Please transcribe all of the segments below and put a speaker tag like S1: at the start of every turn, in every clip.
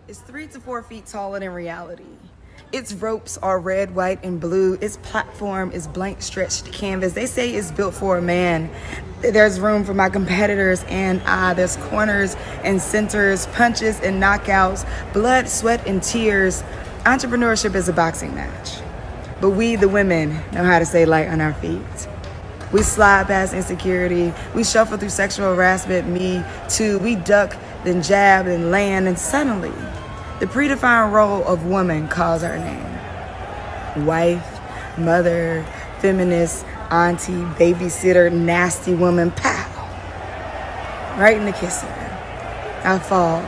S1: It's 3 to 4 feet taller than reality. Its ropes are red, white, and blue. Its platform is blank stretched canvas. They say it's built for a man. There's room for my competitors and I. There's corners and centers, punches and knockouts, blood, sweat, and tears. Entrepreneurship is a boxing match. But we, the women, know how to stay light on our feet. We slide past insecurity. We shuffle through sexual harassment, me too. We duck, then jab, then land, and suddenly, the predefined role of woman calls our name. Wife, mother, feminist, auntie, babysitter, nasty woman, pow. Right in the kisser. I fall.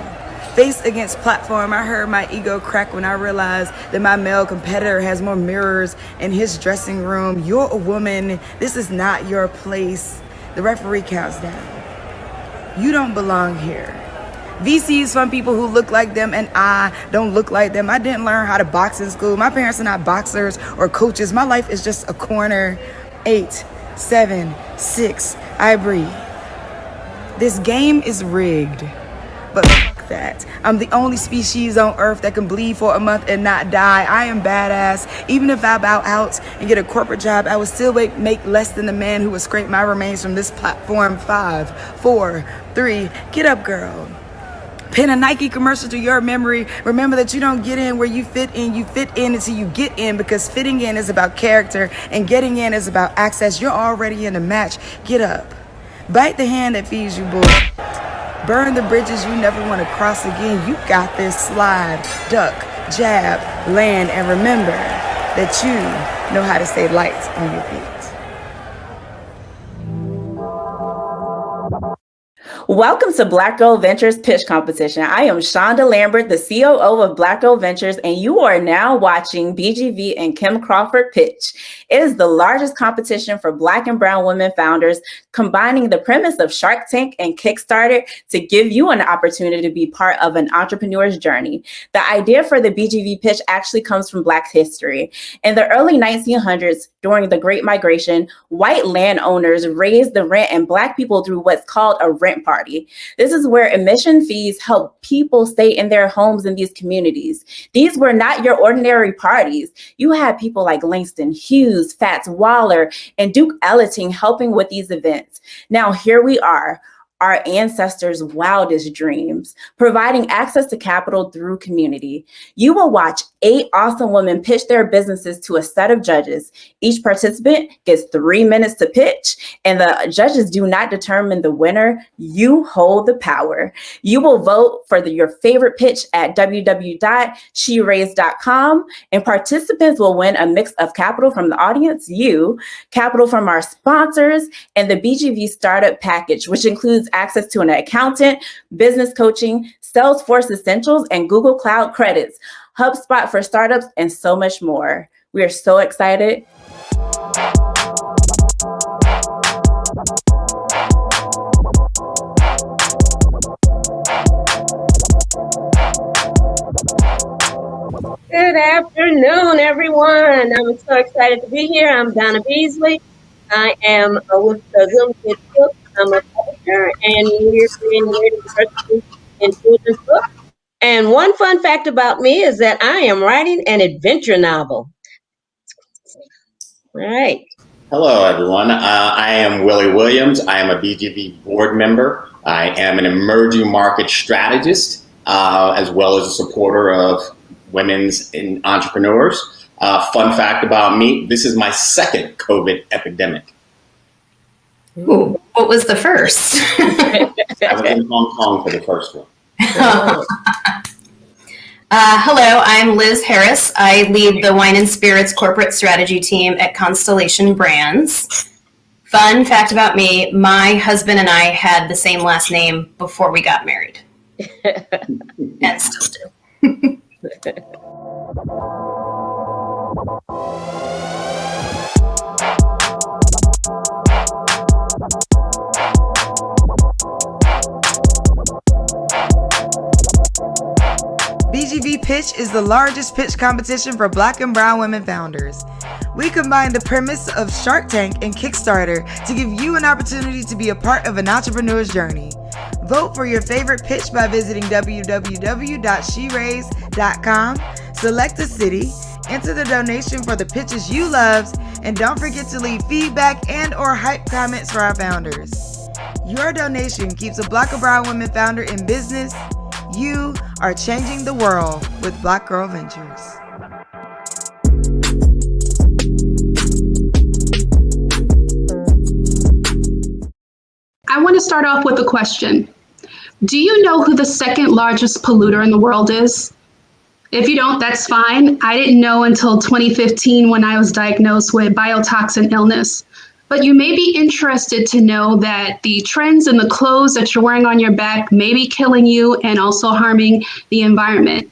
S1: Face against platform, I heard my ego crack when I realized that my male competitor has more mirrors in his dressing room. You're a woman. This is not your place. The referee counts down. You don't belong here. VCs fund people who look like them, and I don't look like them. I didn't learn how to box in school. My parents are not boxers or coaches. My life is just a corner. 8, 7, 6, I breathe. This game is rigged, but fuck that. I'm the only species on earth that can bleed for a month and not die. I am badass. Even if I bow out and get a corporate job, I would still make less than the man who would scrape my remains from this platform. 5, 4, 3, get up, girl. Pin a Nike commercial to your memory. Remember that you don't get in where you fit in. You fit in until you get in, because fitting in is about character and getting in is about access. You're already in the match. Get up. Bite the hand that feeds you, boy. Burn the bridges you never want to cross again. You got this. Slide, duck, jab, land, and remember that you know how to stay light on your feet.
S2: Welcome to Black Girl Ventures Pitch Competition. I am Shonda Lambert, the COO of Black Girl Ventures, and you are now watching BGV and Kim Crawford pitch. It is the largest competition for Black and Brown women founders, combining the premise of Shark Tank and Kickstarter to give you an opportunity to be part of an entrepreneur's journey. The idea for the BGV pitch actually comes from Black history. In the early 1900s, during the Great Migration, white landowners raised the rent and Black people through what's called a rent party. This is where admission fees help people stay in their homes in these communities. These were not your ordinary parties. You had people like Langston Hughes, Fats Waller, and Duke Ellington helping with these events. Now here we are, our ancestors' wildest dreams, providing access to capital through community. You will watch 8 awesome women pitch their businesses to a set of judges. Each participant gets 3 minutes to pitch, and the judges do not determine the winner. You hold the power. You will vote for your favorite pitch at www.sheraised.com, and participants will win a mix of capital from the audience, you, capital from our sponsors, and the BGV Startup Package, which includes access to an accountant, business coaching, Salesforce Essentials, and Google Cloud credits, HubSpot for startups, and so much more. We are so excited.
S3: Good afternoon, everyone. I'm so excited to be here. I'm Donna Beasley. I am with the Zoom Kids Book. I'm a publisher, and we're creating diversity in children's books. And one fun fact about me is that I am writing an adventure novel. All right.
S4: Hello, everyone. I am Willie Williams. I am a BGV board member. I am an emerging market strategist, as well as a supporter of women's entrepreneurs. Fun fact about me, this is my second COVID epidemic.
S5: Ooh, what was the first?
S4: I was in Hong Kong for the first one.
S5: Hello, I'm Liz Harris. I lead the Wine and Spirits corporate strategy team at Constellation Brands. Fun fact about me, my husband and I had the same last name before we got married. And still do.
S1: BGV Pitch is the largest pitch competition for Black and brown women founders. We combine the premise of Shark Tank and Kickstarter to give you an opportunity to be a part of an entrepreneur's journey. Vote for your favorite pitch by visiting www.sheraise.com, select a city, enter the donation for the pitches you love, and don't forget to leave feedback and or hype comments for our founders. Your donation keeps a Black or brown women founder in business. You are changing the world with Black Girl Ventures.
S6: I want to start off with a question. Do you know who the second largest polluter in the world is? If you don't, that's fine. I didn't know until 2015 when I was diagnosed with biotoxin illness. But you may be interested to know that the trends in the clothes that you're wearing on your back may be killing you and also harming the environment.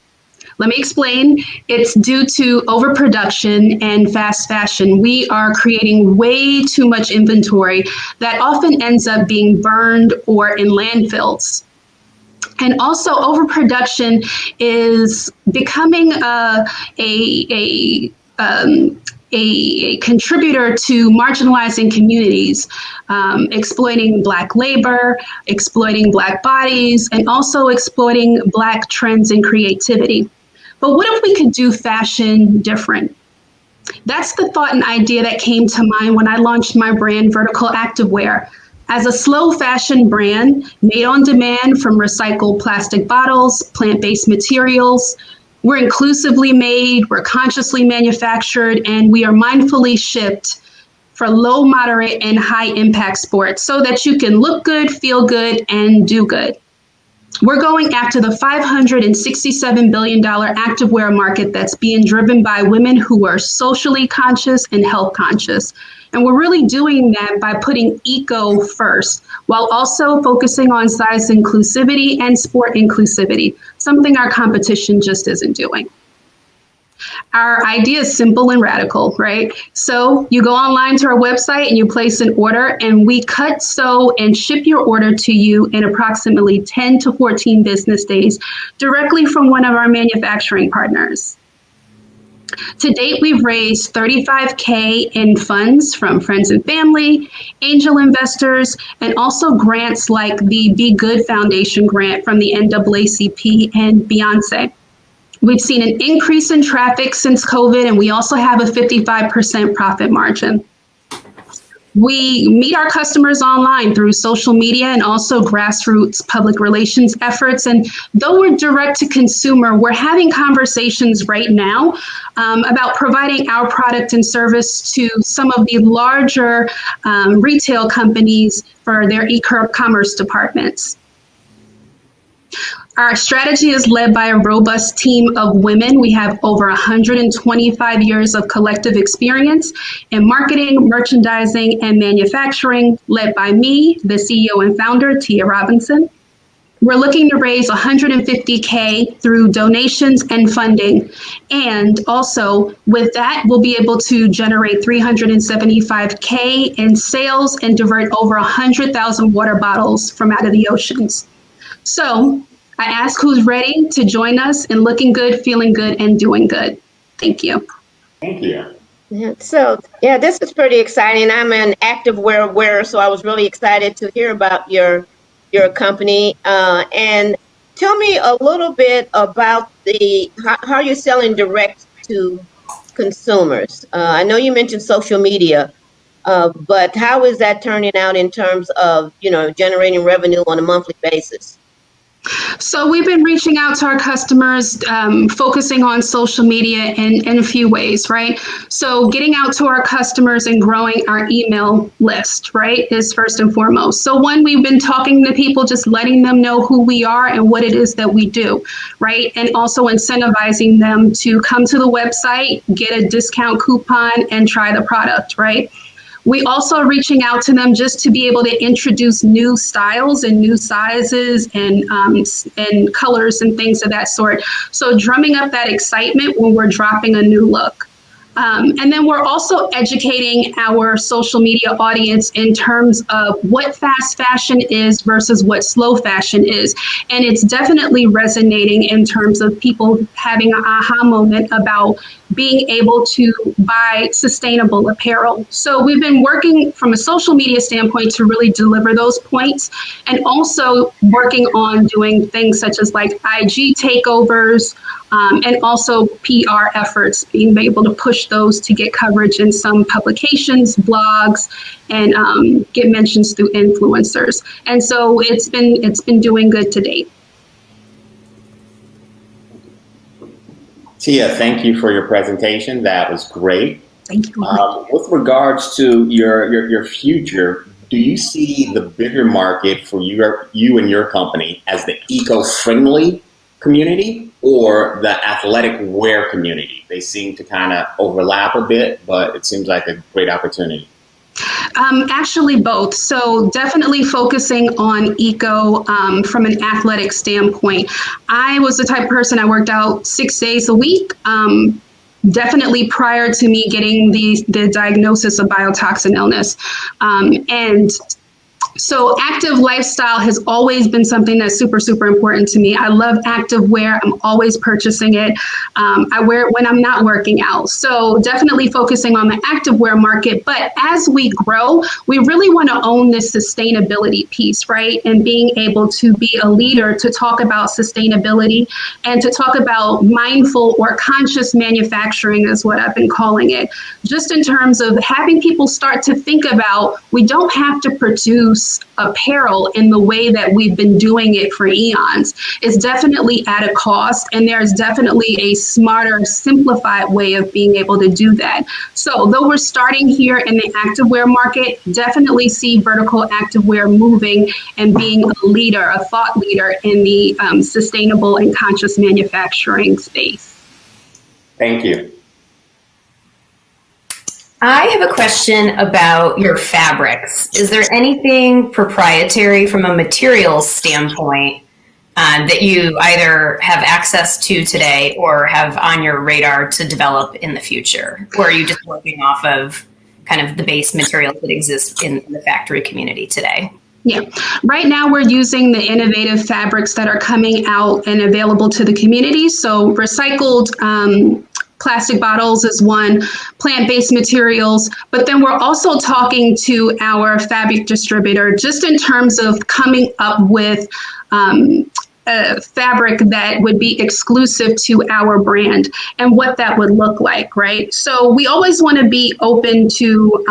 S6: Let me explain. It's due to overproduction and fast fashion. We are creating way too much inventory that often ends up being burned or in landfills. And also overproduction is becoming a contributor to marginalizing communities, exploiting Black labor, exploiting Black bodies, and also exploiting Black trends and creativity. But what if we could do fashion different? That's the thought and idea that came to mind when I launched my brand, Vertical Activewear. As a slow fashion brand made on demand from recycled plastic bottles, plant-based materials, we're inclusively made, we're consciously manufactured, and we are mindfully shipped for low, moderate, and high impact sports so that you can look good, feel good, and do good. We're going after the $567 billion activewear market that's being driven by women who are socially conscious and health conscious. And we're really doing that by putting eco first, while also focusing on size inclusivity and sport inclusivity, something our competition just isn't doing. Our idea is simple and radical, right? So you go online to our website and you place an order, and we cut, sew, and ship your order to you in approximately 10 to 14 business days directly from one of our manufacturing partners. To date, we've raised $35K in funds from friends and family, angel investors, and also grants like the Be Good Foundation grant from the NAACP and Beyonce. We've seen an increase in traffic since COVID, and we also have a 55% profit margin. We meet our customers online through social media and also grassroots public relations efforts. And though we're direct to consumer, we're having conversations right now about providing our product and service to some of the larger retail companies for their e-commerce departments. Our strategy is led by a robust team of women. We have over 125 years of collective experience in marketing, merchandising, and manufacturing, led by me, the CEO and founder, Tia Robinson. We're looking to raise $150K through donations and funding. And also with that, we'll be able to generate $375K in sales and divert over 100,000 water bottles from out of the oceans. So I ask who's ready to join us in looking good, feeling good, and doing good. Thank you.
S4: Thank you.
S3: Yeah, so, this is pretty exciting. I'm an activewear wearer, so I was really excited to hear about your company. And tell me a little bit about how you're selling direct to consumers. I know you mentioned social media, but how is that turning out in terms of, generating revenue on a monthly basis?
S6: So we've been reaching out to our customers, focusing on social media in a few ways, right? So getting out to our customers and growing our email list, right, is first and foremost. So one, we've been talking to people, just letting them know who we are and what it is that we do, right? And also incentivizing them to come to the website, get a discount coupon, and try the product, right? We also are reaching out to them just to be able to introduce new styles and new sizes and colors and things of that sort. So drumming up that excitement when we're dropping a new look. And then we're also educating our social media audience in terms of what fast fashion is versus what slow fashion is. And it's definitely resonating in terms of people having an aha moment about being able to buy sustainable apparel. So we've been working from a social media standpoint to really deliver those points, and also working on doing things such as like IG takeovers, and also PR efforts, being able to push those to get coverage in some publications, blogs, and get mentions through influencers. And so it's been doing good to date.
S4: Tia, thank you for your presentation. That was great.
S6: Thank you.
S4: With regards to your future, do you see the bigger market for you and your company as the eco-friendly community or the athletic wear community? They seem to kind of overlap a bit, but it seems like a great opportunity.
S6: Actually, both. So definitely focusing on eco from an athletic standpoint. I was the type of person, I worked out 6 days a week. Definitely prior to me getting the diagnosis of biotoxin illness. And so active lifestyle has always been something that's super, super important to me. I love active wear. I'm always purchasing it. I wear it when I'm not working out. So definitely focusing on the active wear market. But as we grow, we really want to own this sustainability piece, right? And being able to be a leader to talk about sustainability and to talk about mindful or conscious manufacturing is what I've been calling it. Just in terms of having people start to think about, we don't have to produce apparel in the way that we've been doing it for eons. It's definitely at a cost, and there's definitely a smarter, simplified way of being able to do that. So though we're starting here in the activewear market, definitely see vertical activewear moving and being a leader, a thought leader in the sustainable and conscious manufacturing space.
S4: Thank you.
S5: I have a question about your fabrics. Is there anything proprietary from a materials standpoint that you either have access to today or have on your radar to develop in the future? Or are you just working off of kind of the base materials that exist in the factory community today?
S6: Yeah, right now we're using the innovative fabrics that are coming out and available to the community. So recycled plastic bottles is one, plant-based materials, but then we're also talking to our fabric distributor just in terms of coming up with a fabric that would be exclusive to our brand and what that would look like, right? So we always want to be open to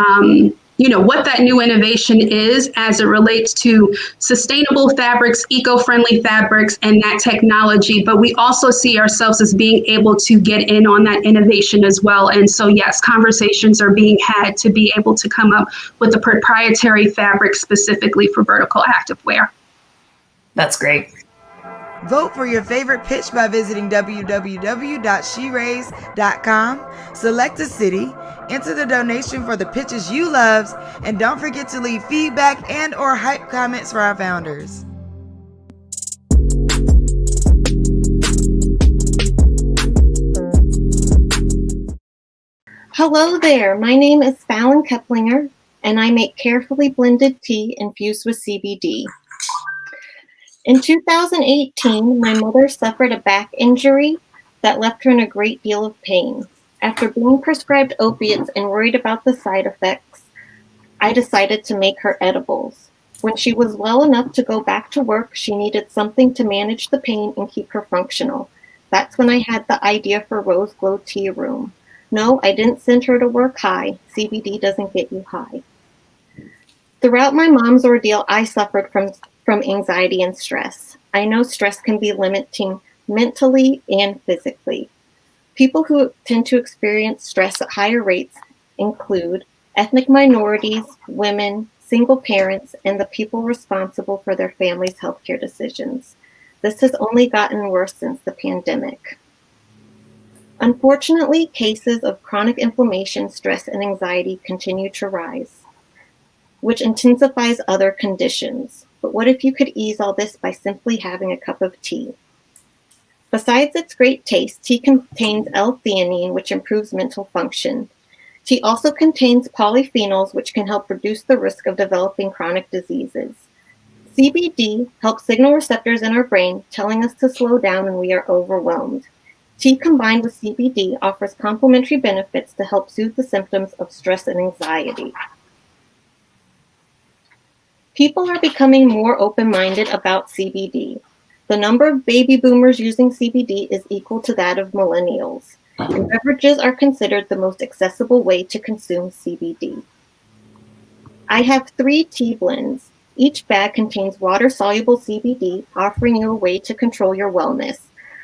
S6: what that new innovation is as it relates to sustainable fabrics, eco-friendly fabrics, and that technology. But we also see ourselves as being able to get in on that innovation as well. And so, yes, conversations are being had to be able to come up with a proprietary fabric specifically for vertical activewear.
S5: That's great.
S1: Vote for your favorite pitch by visiting www.sheraise.com. Select a city, enter the donation for the pitches you love, and don't forget to leave feedback and or hype comments for our founders.
S7: Hello there, my name is Fallon Keplinger, and I make carefully blended tea infused with CBD. In 2018, my mother suffered a back injury that left her in a great deal of pain. After being prescribed opiates and worried about the side effects, I decided to make her edibles. When she was well enough to go back to work, she needed something to manage the pain and keep her functional. That's when I had the idea for Rose Glow Tea Room. No, I didn't send her to work high. CBD doesn't get you high. Throughout my mom's ordeal, I suffered from anxiety and stress. I know stress can be limiting mentally and physically. People who tend to experience stress at higher rates include ethnic minorities, women, single parents, and the people responsible for their families' healthcare decisions. This has only gotten worse since the pandemic. Unfortunately, cases of chronic inflammation, stress, and anxiety continue to rise. which intensifies other conditions. But what if you could ease all this by simply having a cup of tea? Besides its great taste, tea contains L-theanine, which improves mental function. Tea also contains polyphenols, which can help reduce the risk of developing chronic diseases. CBD helps signal receptors in our brain, telling us to slow down when we are overwhelmed. Tea combined with CBD offers complementary benefits to help soothe the symptoms of stress and anxiety. People are becoming more open-minded about CBD. The number of baby boomers using CBD is equal to that of millennials, and beverages are considered the most accessible way to consume CBD. I have 3 tea blends. Each bag contains water-soluble CBD, offering you a way to control your wellness.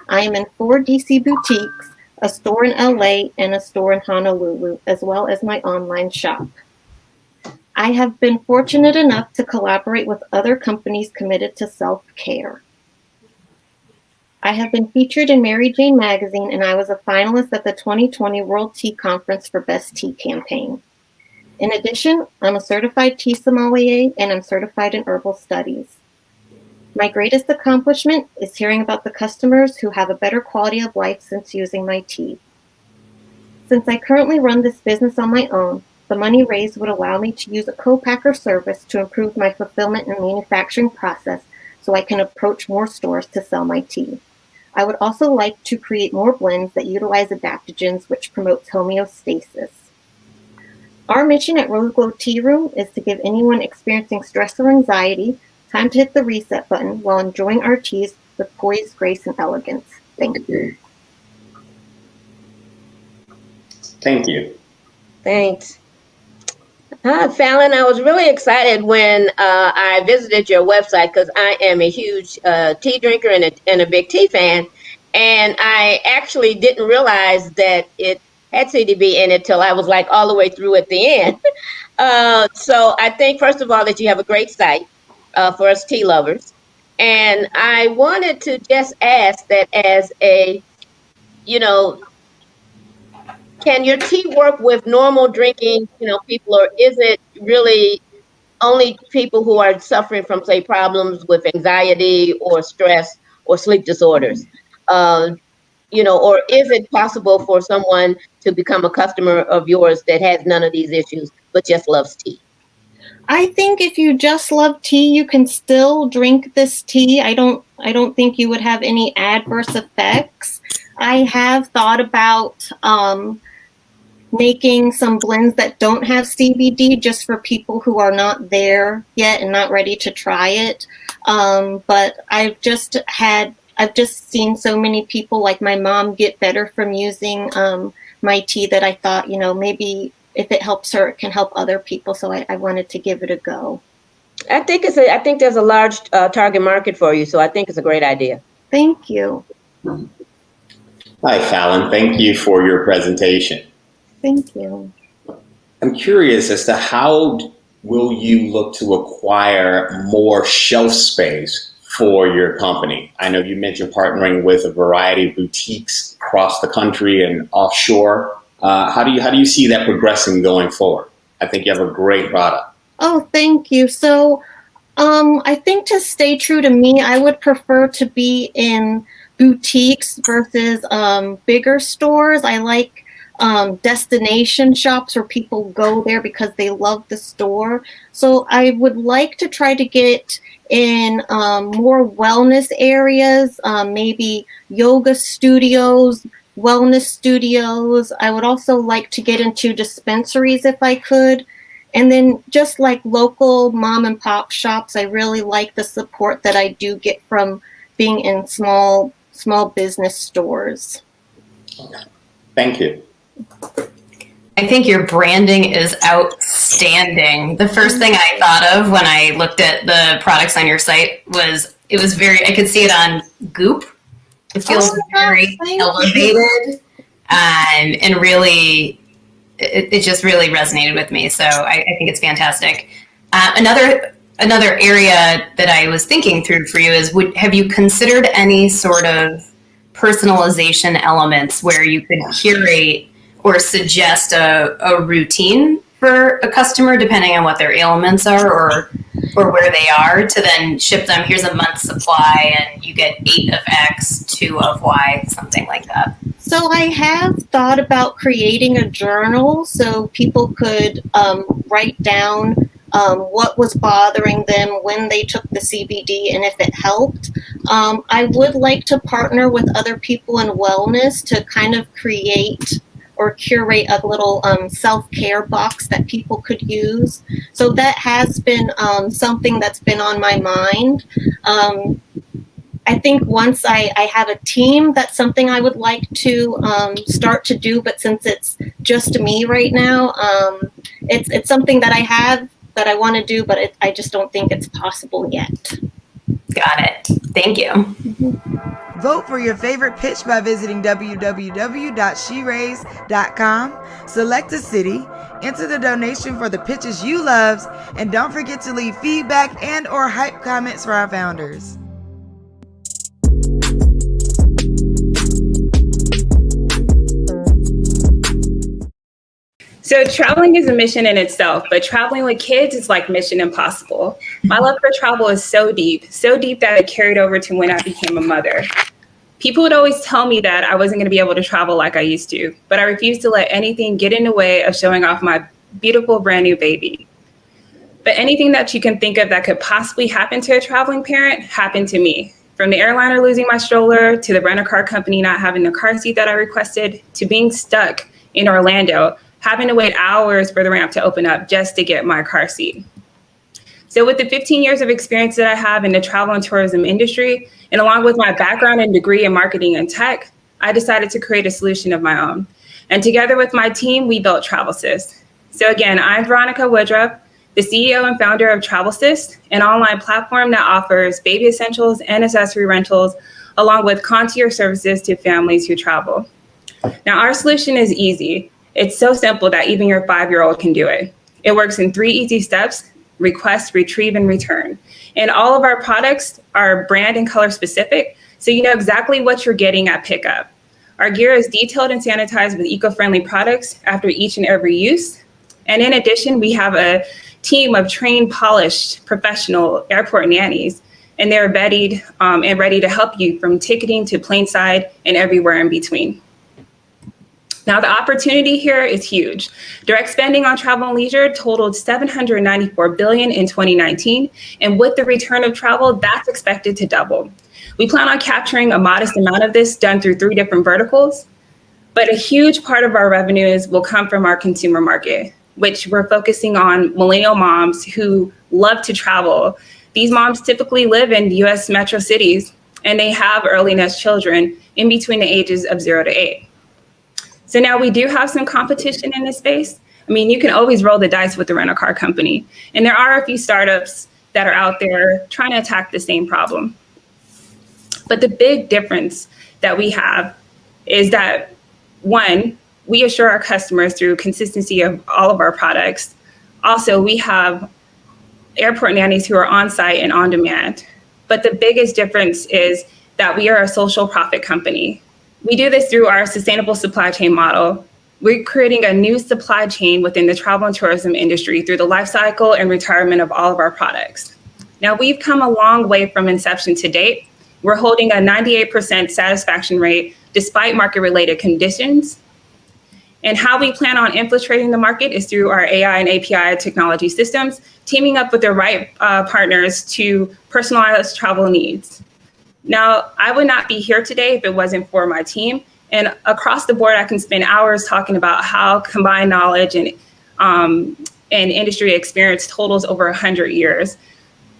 S7: I am in 4 DC boutiques, a store in LA, and a store in Honolulu, as well as my online shop. I have been fortunate enough to collaborate with other companies committed to self-care. I have been featured in Mary Jane magazine, and I was a finalist at the 2020 World Tea Conference for Best Tea Campaign. In addition, I'm a certified tea sommelier, and I'm certified in herbal studies. My greatest accomplishment is hearing about the customers who have a better quality of life since using my tea. Since I currently run this business on my own, the money raised would allow me to use a co-packer service to improve my fulfillment and manufacturing process so I can approach more stores to sell my tea. I would also like to create more blends that utilize adaptogens, which promotes homeostasis. Our mission at Rose Glow Tea Room is to give anyone experiencing stress or anxiety time to hit the reset button while enjoying our teas with poise, grace, and elegance. Thank you.
S4: Thank you.
S3: Thanks. Fallon, I was really excited when I visited your website because I am a huge tea drinker and a big tea fan. And I actually didn't realize that it had CBD in it till I was like all the way through at the end. So I think, first of all, that you have a great site for us tea lovers. And I wanted to just ask that as a, can your tea work with normal drinking, people, or is it really only people who are suffering from, say, problems with anxiety or stress or sleep disorders? Or is it possible for someone to become a customer of yours that has none of these issues but just loves tea?
S7: I think if you just love tea, you can still drink this tea. I don't think you would have any adverse effects. I have thought about making some blends that don't have CBD just for people who are not there yet and not ready to try it. But I've just seen so many people, like my mom, get better from using my tea that I thought, maybe if it helps her, it can help other people. So I wanted to give it a go.
S3: I think there's a large target market for you. So I think it's a great idea.
S7: Thank you.
S4: Hi, Fallon. Thank you for your presentation.
S7: Thank you.
S4: I'm curious as to how will you look to acquire more shelf space for your company? I know you mentioned partnering with a variety of boutiques across the country and offshore. How do you see that progressing going forward? I think you have a great product.
S7: Oh, thank you. So I think to stay true to me, I would prefer to be in boutiques versus bigger stores. I like destination shops where people go there because they love the store. So I would like to try to get in more wellness areas, maybe yoga studios, wellness studios. I would also like to get into dispensaries if I could. And then just like local mom and pop shops, I really like the support that I do get from being in small business stores.
S4: Thank you.
S5: I think your branding is outstanding. The first thing I thought of when I looked at the products on your site was I could see it on Goop. It feels very elevated and really, it just really resonated with me. So I think it's fantastic. Another area that I was thinking through for you is, have you considered any sort of personalization elements where you could curate or suggest a routine for a customer, depending on what their ailments are or where they are, to then ship them, here's a month's supply and you get 8 of X, 2 of Y, something like that?
S7: So I have thought about creating a journal so people could write down what was bothering them when they took the CBD and if it helped. I would like to partner with other people in wellness to kind of create or curate a little self-care box that people could use. So that has been something that's been on my mind. I think once I have a team, that's something I would like to start to do. But since it's just me right now, it's something that I have that I want to do, but I just don't think it's possible yet.
S5: Got it. Thank you.
S1: Vote for your favorite pitch by visiting www.sheraise.com. Select a city, enter the donation for the pitches you loved, and don't forget to leave feedback and or hype comments for our founders.
S2: So traveling is a mission in itself, but traveling with kids is like mission impossible. My love for travel is so deep that it carried over to when I became a mother. People would always tell me that I wasn't going to be able to travel like I used to, but I refused to let anything get in the way of showing off my beautiful brand new baby. But anything that you can think of that could possibly happen to a traveling parent happened to me. From the airliner losing my stroller, to the rental car company not having the car seat that I requested, to being stuck in Orlando, having to wait hours for the ramp to open up just to get my car seat. So with the 15 years of experience that I have in the travel and tourism industry, and along with my background and degree in marketing and tech, I decided to create a solution of my own. And together with my team, we built TravelSys. So again, I'm Veronica Woodruff, the CEO and founder of TravelSys, an online platform that offers baby essentials and accessory rentals, along with concierge services to families who travel. Now, our solution is easy. It's so simple that even your 5-year-old can do it. It works in 3 easy steps: request, retrieve, and return. And all of our products are brand and color specific, so you know exactly what you're getting at pickup. Our gear is detailed and sanitized with eco-friendly products after each and every use. And in addition, we have a team of trained, polished, professional airport nannies, and they're vetted and ready to help you from ticketing to planeside and everywhere in between. Now, the opportunity here is huge. Direct spending on travel and leisure totaled $794 billion in 2019, and with the return of travel, that's expected to double. We plan on capturing a modest amount of this done through 3 different verticals, but a huge part of our revenues will come from our consumer market, which we're focusing on millennial moms who love to travel. These moms typically live in US metro cities, and they have early nest children in between the ages of 0 to 8. So now we do have some competition in this space. I mean, you can always roll the dice with the rental car company. And there are a few startups that are out there trying to attack the same problem. But the big difference that we have is that, one, we assure our customers through consistency of all of our products. Also, we have airport nannies who are on site and on demand. But the biggest difference is that we are a social profit company. We do this through our sustainable supply chain model. We're creating a new supply chain within the travel and tourism industry through the life cycle and retirement of all of our products. Now, we've come a long way from inception to date. We're holding a 98% satisfaction rate despite market-related conditions. And how we plan on infiltrating the market is through our AI and API technology systems, teaming up with the right partners to personalize travel needs. Now, I would not be here today if it wasn't for my team. And across the board, I can spend hours talking about how combined knowledge and industry experience totals over 100 years.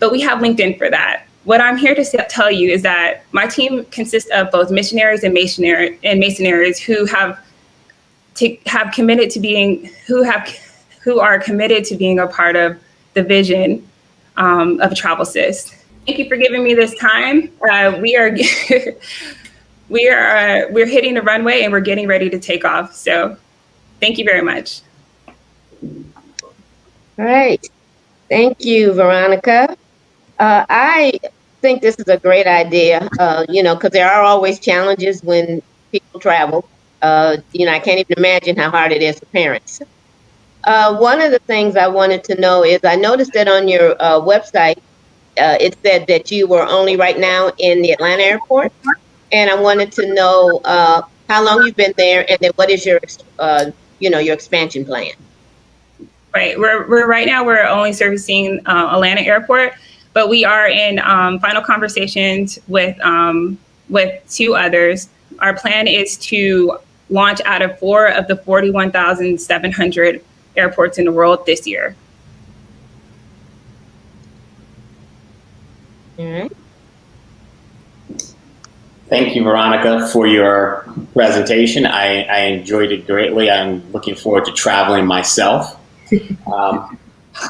S2: But we have LinkedIn for that. What I'm here to tell you is that my team consists of both missionaries and masonries who are committed to being a part of the vision of TravelSys. Thank you for giving me this time. We're hitting the runway and we're getting ready to take off. So thank you very much.
S3: All right. Thank you, Veronica. I think this is a great idea, because there are always challenges when people travel. I can't even imagine how hard it is for parents. One of the things I wanted to know is I noticed that on your website, it said that you were only right now in the Atlanta airport. And I wanted to know how long you've been there, and then what is your, your expansion plan?
S8: Right. We're right now we're only servicing Atlanta Airport, but we are in final conversations with 2 others. Our plan is to launch out of 4 of the 41,700 airports in the world this year.
S3: All right.
S4: Thank you, Veronica, for your presentation. I enjoyed it greatly. I'm looking forward to traveling myself.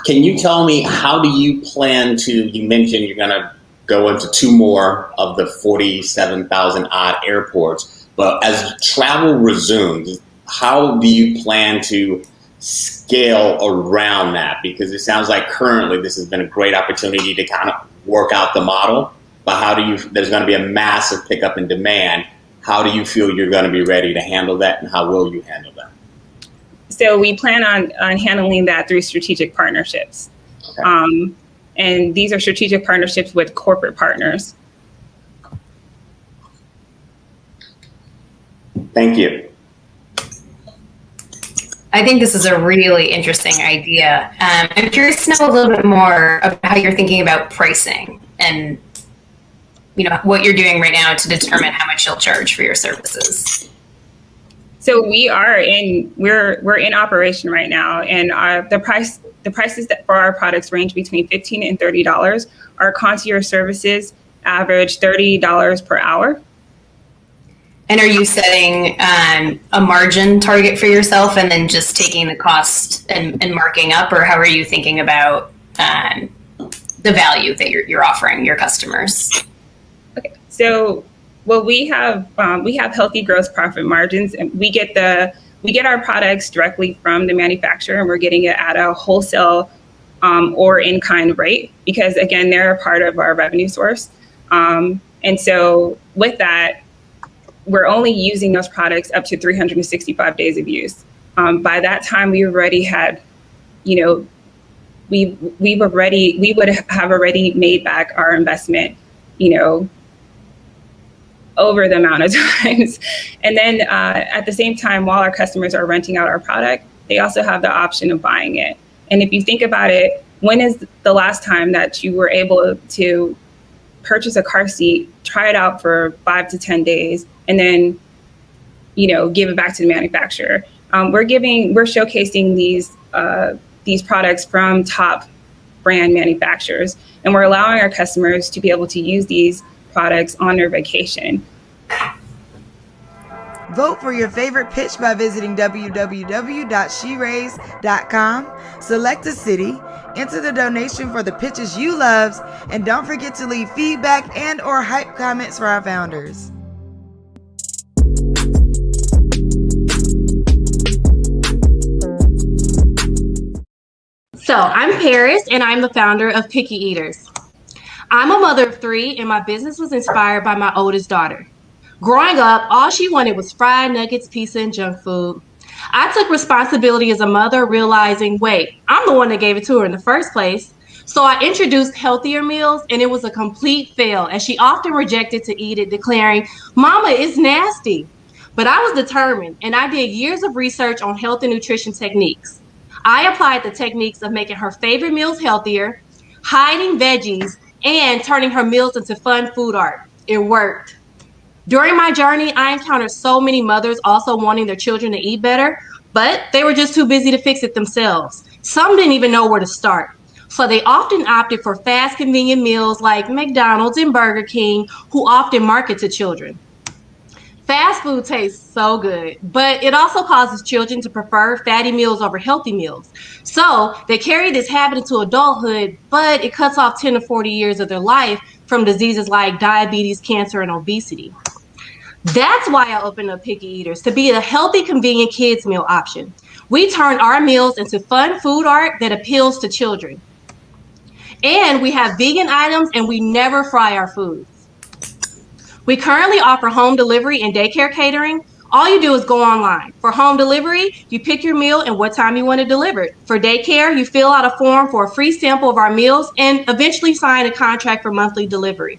S4: Can you tell me, how do you plan to, you mentioned you're going to go into 2 more of the 47,000 odd airports, but as travel resumes, how do you plan to scale around that? Because it sounds like currently this has been a great opportunity to kind of work out the model, but there's going to be a massive pickup in demand. How do you feel you're going to be ready to handle that, and how will you handle that?
S8: So we plan on handling that through strategic partnerships. Okay. And these are strategic partnerships with corporate partners.
S4: Thank you.
S5: I think this is a really interesting idea. I'm curious to know a little bit more about how you're thinking about pricing and what you're doing right now to determine how much you'll charge for your services.
S8: So we're in operation right now, and the prices for our products range between $15 and $30. Our concierge services average $30 per hour.
S5: And are you setting a margin target for yourself and then just taking the cost and marking up, or how are you thinking about the value that you're offering your customers?
S8: Okay, so we have healthy gross profit margins, and we get our products directly from the manufacturer, and we're getting it at a wholesale or in-kind rate, because again, they're a part of our revenue source. And so with that, we're only using those products up to 365 days of use. By that time, we already had, we would have already made back our investment, over the amount of times. And then at the same time, while our customers are renting out our product, they also have the option of buying it. And if you think about it, when is the last time that you were able to purchase a car seat, try it out for 5 to 10 days, and then, give it back to the manufacturer? We're showcasing these products from top brand manufacturers, and we're allowing our customers to be able to use these products on their vacation.
S1: Vote for your favorite pitch by visiting www.sheraise.com. Select a city, enter the donation for the pitches you love, and don't forget to leave feedback and or hype comments for our founders.
S9: So I'm Paris, and I'm the founder of Picky Eaters. I'm a mother of 3, and my business was inspired by my oldest daughter. Growing up, all she wanted was fried nuggets, pizza, and junk food. I took responsibility as a mother, realizing, wait, I'm the one that gave it to her in the first place. So I introduced healthier meals, and it was a complete fail, as she often rejected to eat it, declaring, "Mama, it's nasty." But I was determined, and I did years of research on health and nutrition techniques. I applied the techniques of making her favorite meals healthier, hiding veggies, and turning her meals into fun food art. It worked. During my journey, I encountered so many mothers also wanting their children to eat better, but they were just too busy to fix it themselves. Some didn't even know where to start. So they often opted for fast, convenient meals like McDonald's and Burger King, who often market to children. Fast food tastes so good, but it also causes children to prefer fatty meals over healthy meals. So they carry this habit into adulthood, but it cuts off 10 to 40 years of their life from diseases like diabetes, cancer, and obesity. That's why I opened up Picky Eaters, to be a healthy, convenient kids meal option. We turn our meals into fun food art that appeals to children. And we have vegan items, and we never fry our foods. We currently offer home delivery and daycare catering, All you do is go online. For home delivery, you pick your meal and what time you want to deliver it. For daycare, you fill out a form for a free sample of our meals and eventually sign a contract for monthly delivery.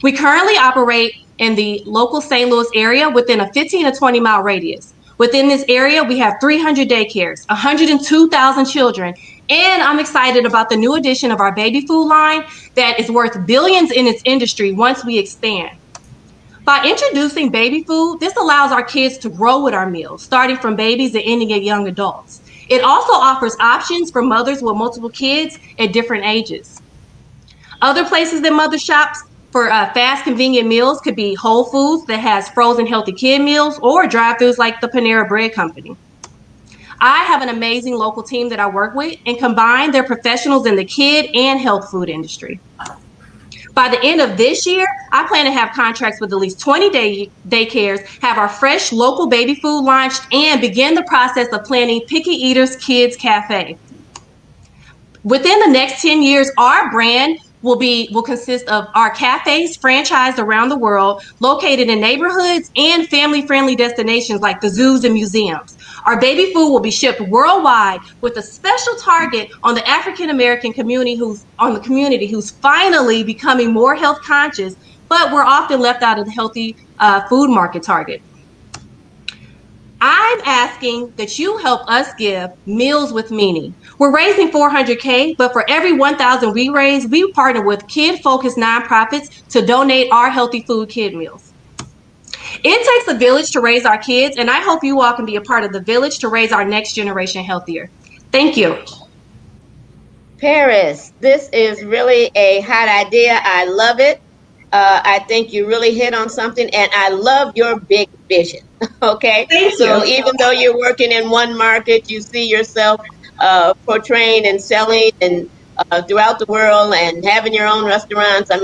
S9: We currently operate in the local St. Louis area within a 15 to 20 mile radius. Within this area, we have 300 daycares, 102,000 children, and I'm excited about the new addition of our baby food line that is worth billions in its industry once we expand. By introducing baby food, this allows our kids to grow with our meals, starting from babies and ending at young adults. It also offers options for mothers with multiple kids at different ages. Other places that mothers shop for fast, convenient meals could be Whole Foods that has frozen healthy kid meals, or drive-thrus like the Panera Bread Company. I have an amazing local team that I work with, and combine their professionals in the kid and health food industry. By the end of this year, I plan to have contracts with at least 20 daycares, have our fresh local baby food launched, and begin the process of planning Picky Eaters Kids Cafe. Within the next 10 years, our brand will consist of our cafes franchised around the world, located in neighborhoods and family-friendly destinations like the zoos and museums. Our baby food will be shipped worldwide with a special target on the African-American community who's finally becoming more health conscious, but we're often left out of the healthy food market target. I'm asking that you help us give Meals with Meaning. We're raising $400K, but for every 1,000 we raise, we partner with kid-focused nonprofits to donate our healthy food kid meals. It takes a village to raise our kids, and I hope you all can be a part of the village to raise our next generation healthier. Thank you.
S3: Paris, this is really a hot idea. I love it. I think you really hit on something, and I love your big vision. Okay.
S9: Thank
S3: So
S9: you.
S3: even though you're working in one market, you see yourself portraying and selling and throughout the world and having your own restaurants. I'm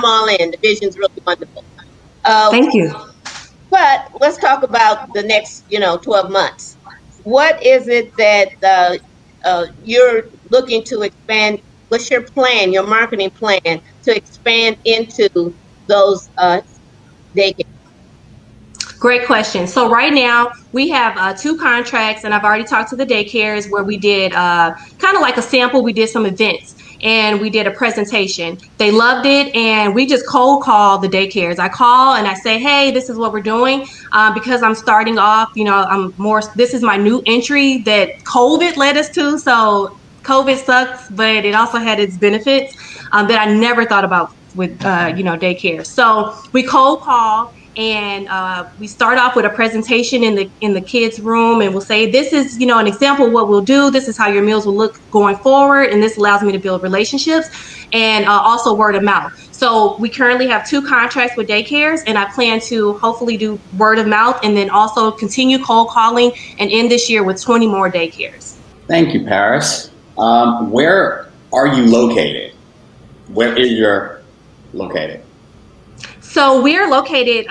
S3: all in. The vision's really wonderful.
S9: Thank you.
S3: But let's talk about the next, 12 months. What is it that you're looking to expand? What's your plan, your marketing plan to expand into those daycares?
S9: Great question. So right now we have 2 contracts, and I've already talked to the daycares where we did kind of like a sample. We did some events and we did a presentation. They loved it, and we just cold call the daycares. I call and I say, hey, this is what we're doing, because I'm starting off, this is my new entry that COVID led us to. So COVID sucks, but it also had its benefits that I never thought about with daycare. So we cold call, and we start off with a presentation in the kids' room, and we'll say, this is an example of what we'll do. This is how your meals will look going forward, and this allows me to build relationships and also word of mouth. So we currently have 2 contracts with daycares, and I plan to hopefully do word of mouth and then also continue cold calling and end this year with 20 more daycares.
S4: Thank you, Paris. Where are you located? Where is your located?
S9: So we're located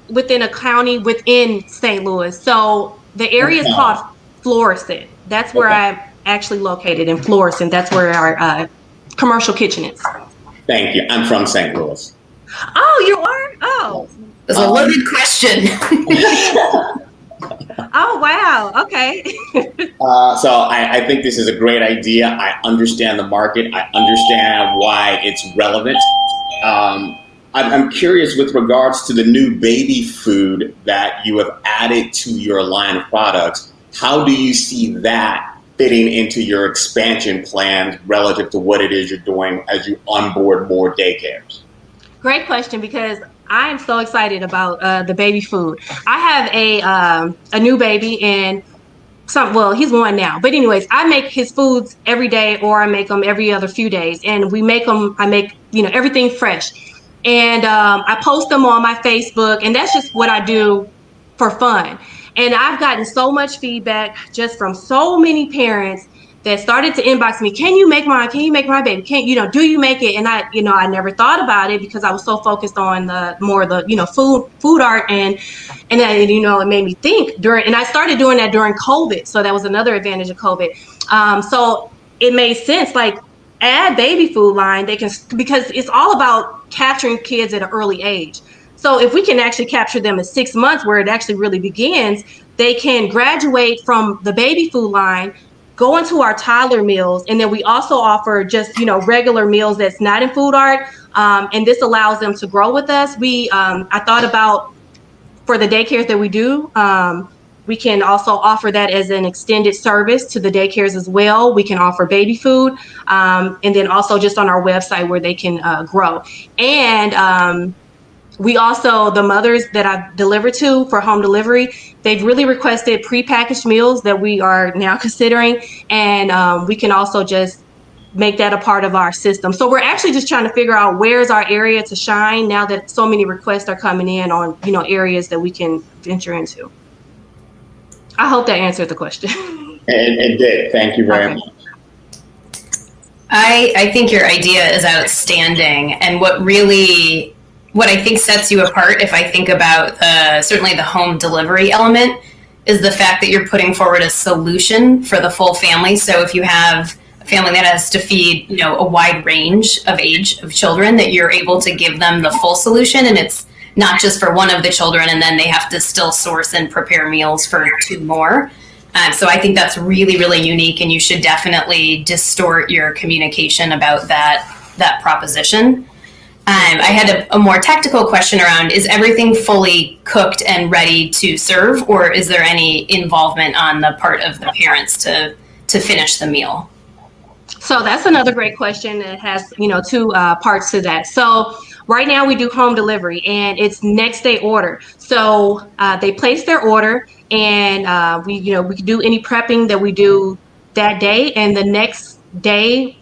S9: within a county within St. Louis. So the area is called Florissant. That's where I'm actually located, in Florissant. That's where our commercial kitchen is.
S4: Thank you. I'm from St. Louis.
S9: Oh, you are? Oh.
S5: That's a loaded question.
S9: Oh, wow. Okay.
S4: So I think this is a great idea. I understand the market. I understand why it's relevant. I'm curious with regards to the new baby food that you have added to your line of products. How do you see that fitting into your expansion plans relative to what it is you're doing as you onboard more daycares?
S9: Great question, because I am so excited about the baby food. I have a new baby, and he's 1 now. But anyways, I make his foods every day, or I make them every other few days. And I make everything fresh. And I post them on my Facebook, and that's just what I do for fun. And I've gotten so much feedback just from so many parents that started to inbox me, can you make my baby? Do you make it? And I never thought about it because I was so focused on the food art, and then, it made me think and I started doing that during COVID. So that was another advantage of COVID. So it made sense, like, add baby food line, because it's all about capturing kids at an early age. So if we can actually capture them at 6 months where it actually really begins, they can graduate from the baby food line, go into our toddler meals, and then we also offer just, regular meals that's not in food art. And this allows them to grow with us. I thought about for the daycares that we do, we can also offer that as an extended service to the daycares as well. We can offer baby food, and then also just on our website where they can grow. And we also, the mothers that I've delivered to for home delivery, they've really requested prepackaged meals that we are now considering. And we can also just make that a part of our system. So we're actually just trying to figure out where's our area to shine now that so many requests are coming in on, areas that we can venture into. I hope that answered the question.
S4: It did. Thank you very much.
S5: I think your idea is outstanding. And what I think sets you apart, if I think about certainly the home delivery element, is the fact that you're putting forward a solution for the full family. So if you have a family that has to feed, a wide range of age of children, that you're able to give them the full solution, and it's not just for one of the children, and then they have to still source and prepare meals for two more. So I think that's really, really unique, and you should definitely distort your communication about that proposition. I had a more tactical question around, is everything fully cooked and ready to serve, or is there any involvement on the part of the parents to finish the meal?
S9: So that's another great question that has, two parts to that. So right now we do home delivery and it's next day order. So they place their order and we can do any prepping that we do that day, and the next day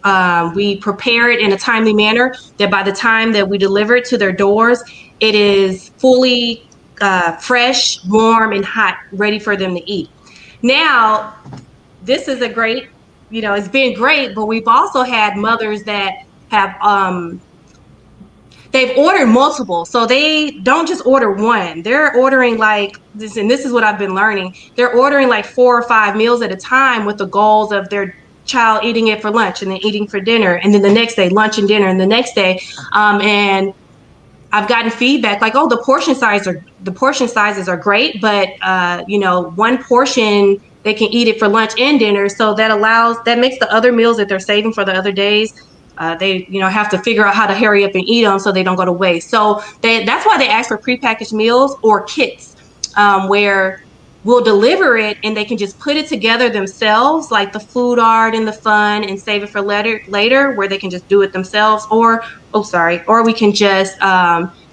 S9: we prepare it in a timely manner that by the time that we deliver it to their doors, it is fully fresh, warm, and hot, ready for them to eat. Now, this is a great, it's been great, but we've also had mothers that have they've ordered multiple. So they don't just order one. They're ordering like this, and this is what I've been learning. They're ordering like 4 or 5 meals at a time with the goals of their child eating it for lunch and then eating for dinner. And then the next day, lunch and dinner, and the next day. And I've gotten feedback like, oh, the portion sizes are great, but one portion, they can eat it for lunch and dinner. So that makes the other meals that they're saving for the other days, they have to figure out how to hurry up and eat them so they don't go to waste. So that's why they ask for prepackaged meals or kits, where we'll deliver it and they can just put it together themselves, like the food art and the fun, and save it for later where they can just do it themselves, or we can just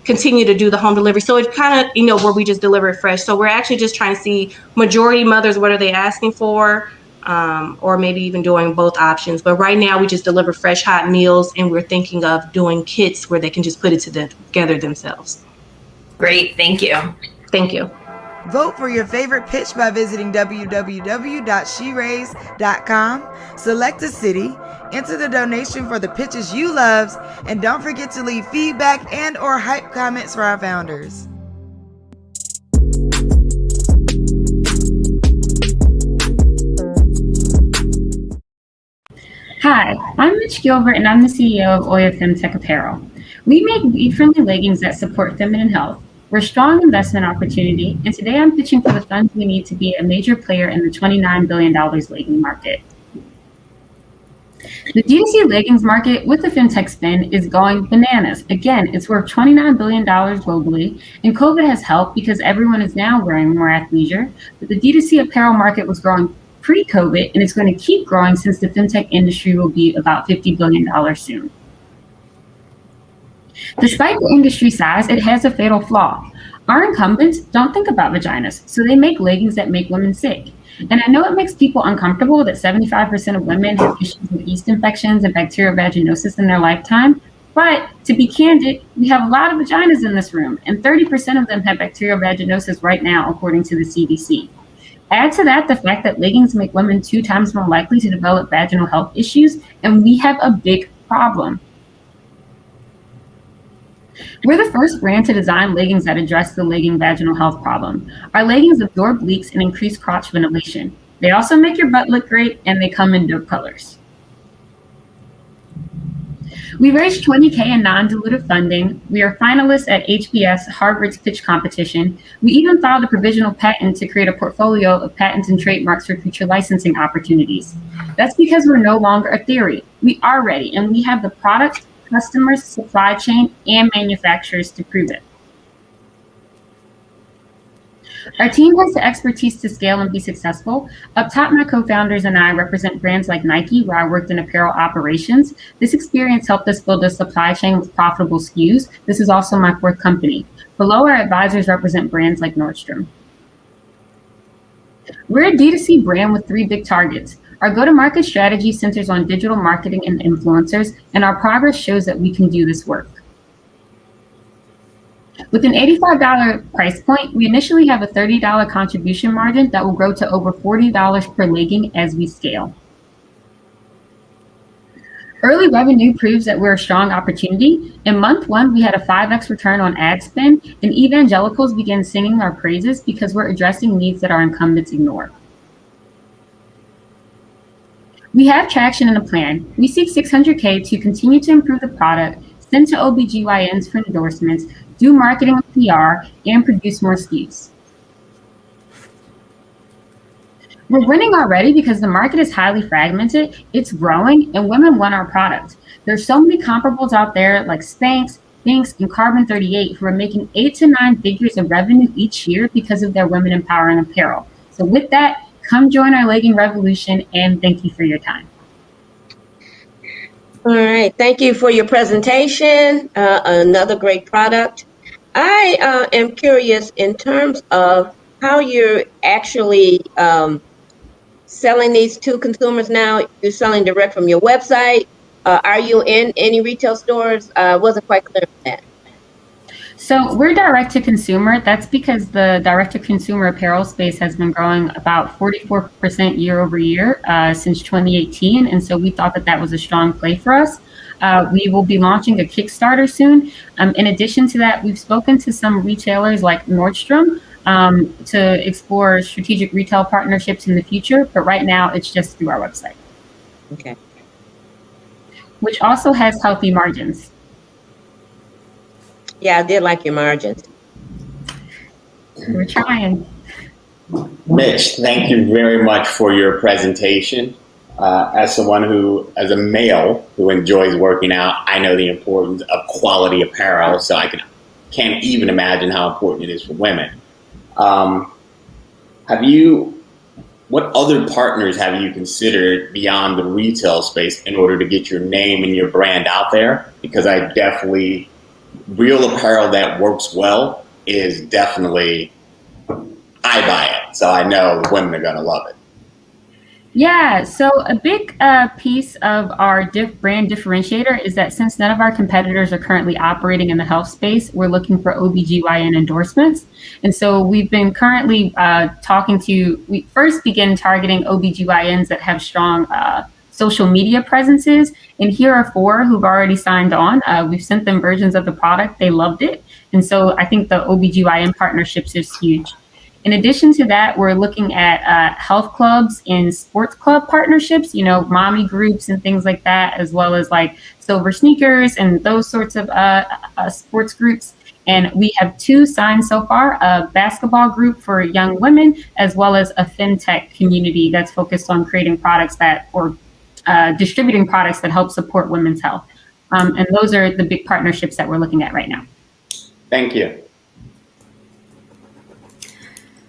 S9: continue to do the home delivery. So it's kind of, where we just deliver it fresh. So we're actually just trying to see majority mothers, what are they asking for? Or maybe even doing both options. But right now we just deliver fresh, hot meals, and we're thinking of doing kits where they can just put it together themselves.
S5: Great, thank you.
S9: Thank you.
S1: Vote for your favorite pitch by visiting www.sheraise.com. Select a city, enter the donation for the pitches you love, and don't forget to leave feedback and or hype comments for our founders.
S10: Hi, I'm Mitch Gilbert and I'm the CEO of Oya Femtech Apparel. We make eat-friendly leggings that support feminine health. We're a strong investment opportunity, and today I'm pitching for the funds we need to be a major player in the $29 billion legging market. The D2C leggings market with the FinTech spin is going bananas. Again, it's worth $29 billion globally, and COVID has helped because everyone is now wearing more athleisure, but the D2C apparel market was growing pre-COVID, and it's going to keep growing since the FinTech industry will be about $50 billion soon. Despite the industry size, it has a fatal flaw. Our incumbents don't think about vaginas, so they make leggings that make women sick. And I know it makes people uncomfortable that 75% of women have issues with yeast infections and bacterial vaginosis in their lifetime, but to be candid, we have a lot of vaginas in this room, and 30% of them have bacterial vaginosis right now, according to the CDC. Add to that the fact that leggings make women 2 times more likely to develop vaginal health issues, and we have a big problem. We're the first brand to design leggings that address the legging vaginal health problem. Our leggings absorb leaks and increase crotch ventilation. They also make your butt look great, and they come in dope colors. We raised $20K in non-dilutive funding. We are finalists at HBS, Harvard's pitch competition. We even filed a provisional patent to create a portfolio of patents and trademarks for future licensing opportunities. That's because we're no longer a theory. We are ready, and we have the product, customers, supply chain, and manufacturers to prove it. Our team has the expertise to scale and be successful. Up top, my co-founders and I represent brands like Nike, where I worked in apparel operations. This experience helped us build a supply chain with profitable SKUs. This is also my fourth company. Below, our advisors represent brands like Nordstrom. We're a D2C brand with 3 big targets. Our go-to-market strategy centers on digital marketing and influencers, and our progress shows that we can do this work. With an $85 price point, we initially have a $30 contribution margin that will grow to over $40 per legging as we scale. Early revenue proves that we're a strong opportunity. In month 1, we had a 5x return on ad spend, and evangelicals began singing our praises because we're addressing needs that our incumbents ignore. We have traction and a plan. We seek $600K to continue to improve the product, send to OBGYNs for endorsements, do marketing and PR, and produce more SKUs. We're winning already because the market is highly fragmented, it's growing, and women want our product. There's so many comparables out there like Spanx, Binks, and Carbon 38 who are making 8 to 9 figures of revenue each year because of their women empowering apparel. So with that, come join our legging revolution, and thank you for your time.
S3: All right, thank you for your presentation. Another great product. I am curious in terms of how you're actually selling these to consumers now. You're selling direct from your website. Are you in any retail stores? Wasn't quite clear on that.
S10: So we're direct to consumer. That's because the direct to consumer apparel space has been growing about 44% year over year since 2018. And so we thought that that was a strong play for us. We will be launching a Kickstarter soon. In addition to that, we've spoken to some retailers like Nordstrom to explore strategic retail partnerships in the future. But right now, it's just through our website.
S3: Okay.
S10: Which also has healthy margins.
S3: Yeah, I did like your margins.
S10: We're trying.
S4: Mitch, thank you very much for your presentation. As someone who, as a male who enjoys working out, I know the importance of quality apparel, so I can't even imagine how important it is for women. What other partners have you considered beyond the retail space in order to get your name and your brand out there? Because I definitely, real apparel that works well is definitely, I buy it. So I know women are going to love it.
S10: Yeah, so a big piece of our brand differentiator is that since none of our competitors are currently operating in the health space, we're looking for OBGYN endorsements. And so we've been currently we first begin targeting OBGYNs that have strong social media presences. And here are 4 who've already signed on. We've sent them versions of the product. They loved it. And so I think the OBGYN partnerships is huge. In addition to that, we're looking at health clubs and sports club partnerships, mommy groups and things like that, as well as like Silver Sneakers and those sorts of sports groups. And we have 2 signed so far, a basketball group for young women, as well as a fintech community that's focused on creating products distributing products that help support women's health. And those are the big partnerships that we're looking at right now.
S4: Thank you.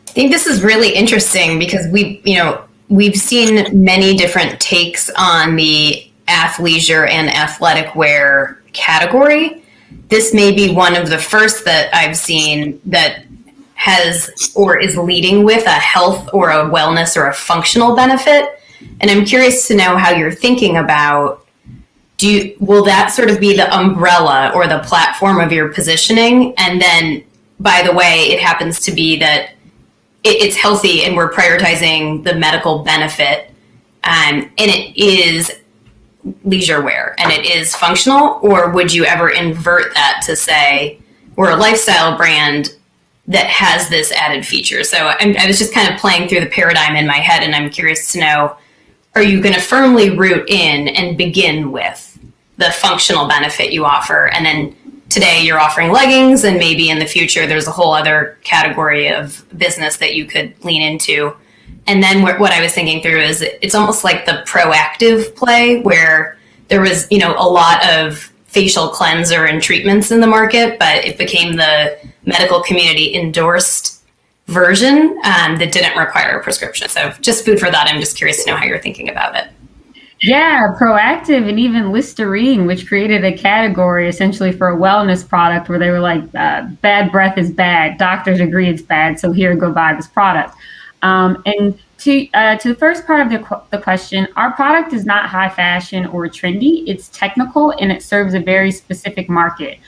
S5: I think this is really interesting because we've seen many different takes on the athleisure and athletic wear category. This may be one of the first that I've seen that has or is leading with a health or a wellness or a functional benefit. And I'm curious to know how you're thinking about, will that sort of be the umbrella or the platform of your positioning? And then, by the way, it happens to be that it's healthy and we're prioritizing the medical benefit, and it is leisure wear and it is functional? Or would you ever invert that to say we're a lifestyle brand that has this added feature? So I was just kind of playing through the paradigm in my head, and I'm curious to know, are you going to firmly root in and begin with the functional benefit you offer. And then today you're offering leggings, and maybe in the future there's a whole other category of business that you could lean into. And then what I was thinking through is it's almost like the proactive play, where there was, a lot of facial cleanser and treatments in the market, but it became the medical community endorsed version that didn't require a prescription. So just food for thought. I'm just curious to know how you're thinking about it.
S10: Yeah, proactive, and even Listerine, which created a category essentially for a wellness product where they were like, bad breath is bad. Doctors agree it's bad, so here, go buy this product. And to the first part of the question, our product is not high fashion or trendy. It's technical, and it serves a very specific market.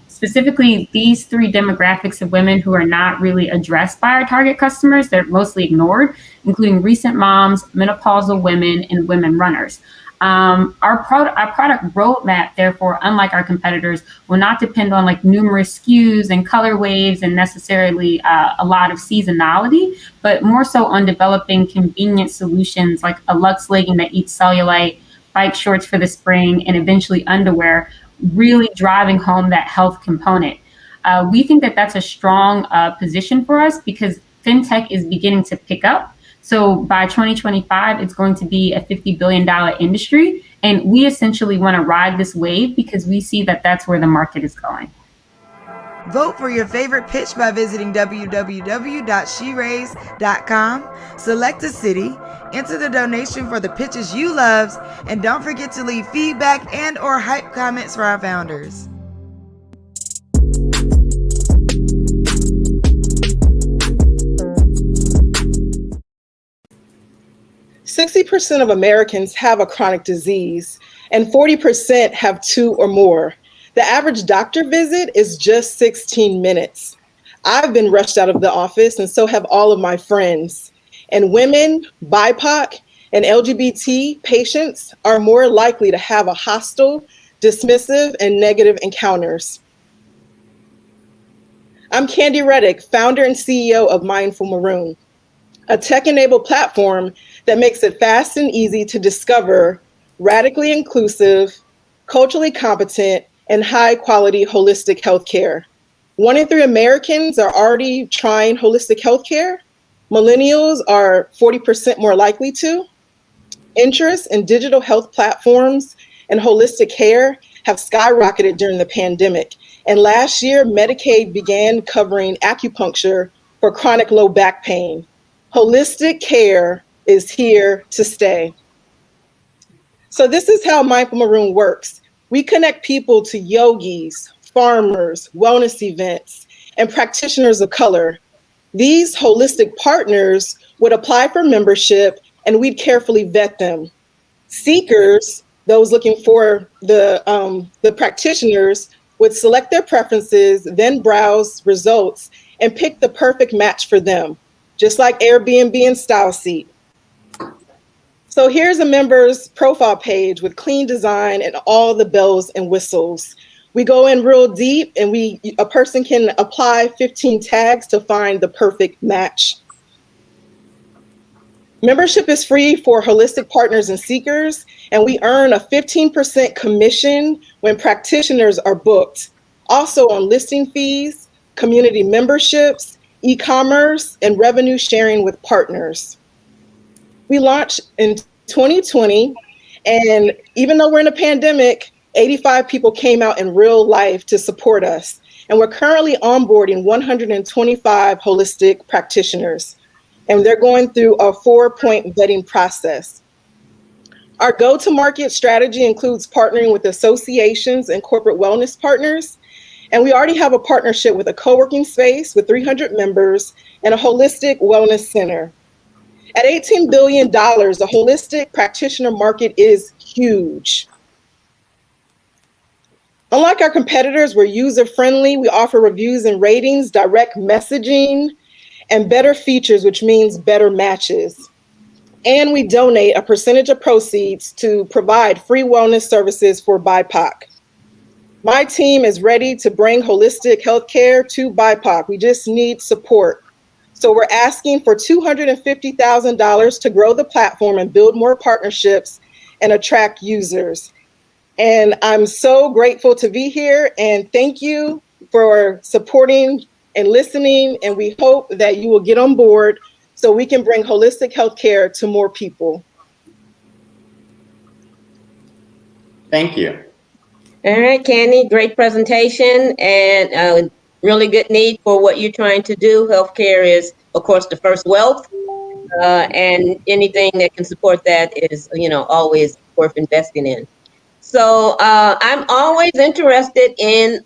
S10: Specifically, these three demographics of women who are not really addressed by our target customers. They're mostly ignored, including recent moms, menopausal women, and women runners. Our product roadmap, therefore, unlike our competitors, will not depend on like numerous SKUs and color waves and necessarily a lot of seasonality, but more so on developing convenient solutions like a luxe legging that eats cellulite, bike shorts for the spring, and eventually underwear, really driving home that health component. We think that that's a strong position for us because fintech is beginning to pick up. So by 2025, it's going to be a $50 billion industry. And we essentially want to ride this wave because we see that that's where the market is going.
S1: Vote for your favorite pitch by visiting www.sheraise.com. Select a city, enter the donation for the pitches you love, and don't forget to leave feedback and or hype comments for our founders.
S11: %60 of Americans have a chronic disease, and 40% have 2 or more. The average doctor visit is just 16 minutes. I've been rushed out of the office, and so have all of my friends. And women, BIPOC, and LGBT patients are more likely to have a hostile, dismissive, and negative encounters. I'm Candy Reddick, founder and CEO of Mindful Maroon, a tech-enabled platform that makes it fast and easy to discover radically inclusive, culturally competent, and high-quality holistic healthcare. 1 in 3 Americans are already trying holistic healthcare. Millennials are 40% more likely to. Interest in digital health platforms and holistic care have skyrocketed during the pandemic. And last year, Medicaid began covering acupuncture for chronic low back pain. Holistic care is here to stay. So this is how Mindful Maroon works. We connect people to yogis, farmers, wellness events, and practitioners of color. These holistic partners would apply for membership, and we'd carefully vet them. Seekers, those looking for the practitioners, would select their preferences, then browse results, and pick the perfect match for them, just like Airbnb and StyleSeat. So here's a member's profile page with clean design and all the bells and whistles. We go in real deep, and a person can apply 15 tags to find the perfect match. Membership is free for holistic partners and seekers, and we earn a 15% commission when practitioners are booked. Also on listing fees, community memberships, e-commerce, and revenue sharing with partners. We launched in 2020, and even though we're in a pandemic, 85 people came out in real life to support us. And we're currently onboarding 125 holistic practitioners, and they're going through a 4-point vetting process. Our go-to-market strategy includes partnering with associations and corporate wellness partners. And we already have a partnership with a co-working space with 300 members and a holistic wellness center. At $18 billion, the holistic practitioner market is huge. Unlike our competitors, we're user-friendly. We offer reviews and ratings, direct messaging, and better features, which means better matches. And we donate a percentage of proceeds to provide free wellness services for BIPOC. My team is ready to bring holistic healthcare to BIPOC. We just need support. So we're asking for $250,000 to grow the platform and build more partnerships and attract users. And I'm so grateful to be here. And thank you for supporting and listening. And we hope that you will get on board so we can bring holistic healthcare to more people.
S4: Thank you.
S3: All right, Candy, great presentation and really good need for what you're trying to do. Healthcare is, of course, the first wealth, and anything that can support that is, always worth investing in. So I'm always interested in,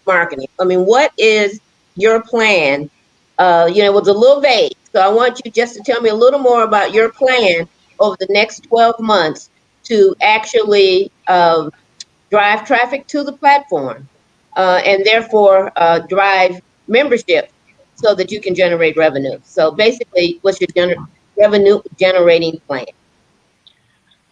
S3: marketing. I mean, what is your plan? It was a little vague. So I want you just to tell me a little more about your plan over the next 12 months to actually drive traffic to the platform and therefore drive membership so that you can generate revenue. So basically, what's your revenue generating plan?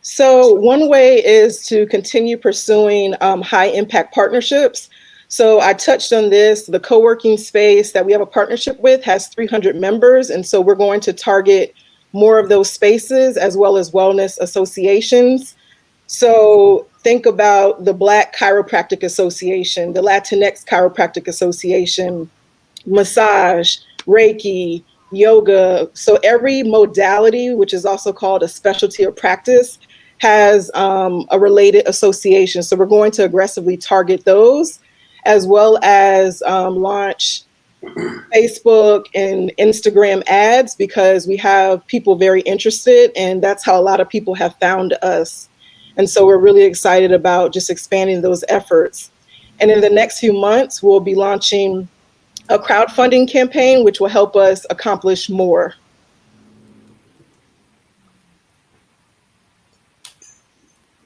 S11: So one way is to continue pursuing high impact partnerships. So I touched on this. The co-working space that we have a partnership with has 300 members. And so we're going to target more of those spaces as well as wellness associations. So think about the Black Chiropractic Association, the Latinx Chiropractic Association, massage, Reiki, yoga. So every modality, which is also called a specialty or practice, has a related association. So we're going to aggressively target those, as well as launch Facebook and Instagram ads, because we have people very interested, and that's how a lot of people have found us. And so we're really excited about just expanding those efforts. And in the next few months, we'll be launching a crowdfunding campaign, which will help us accomplish more.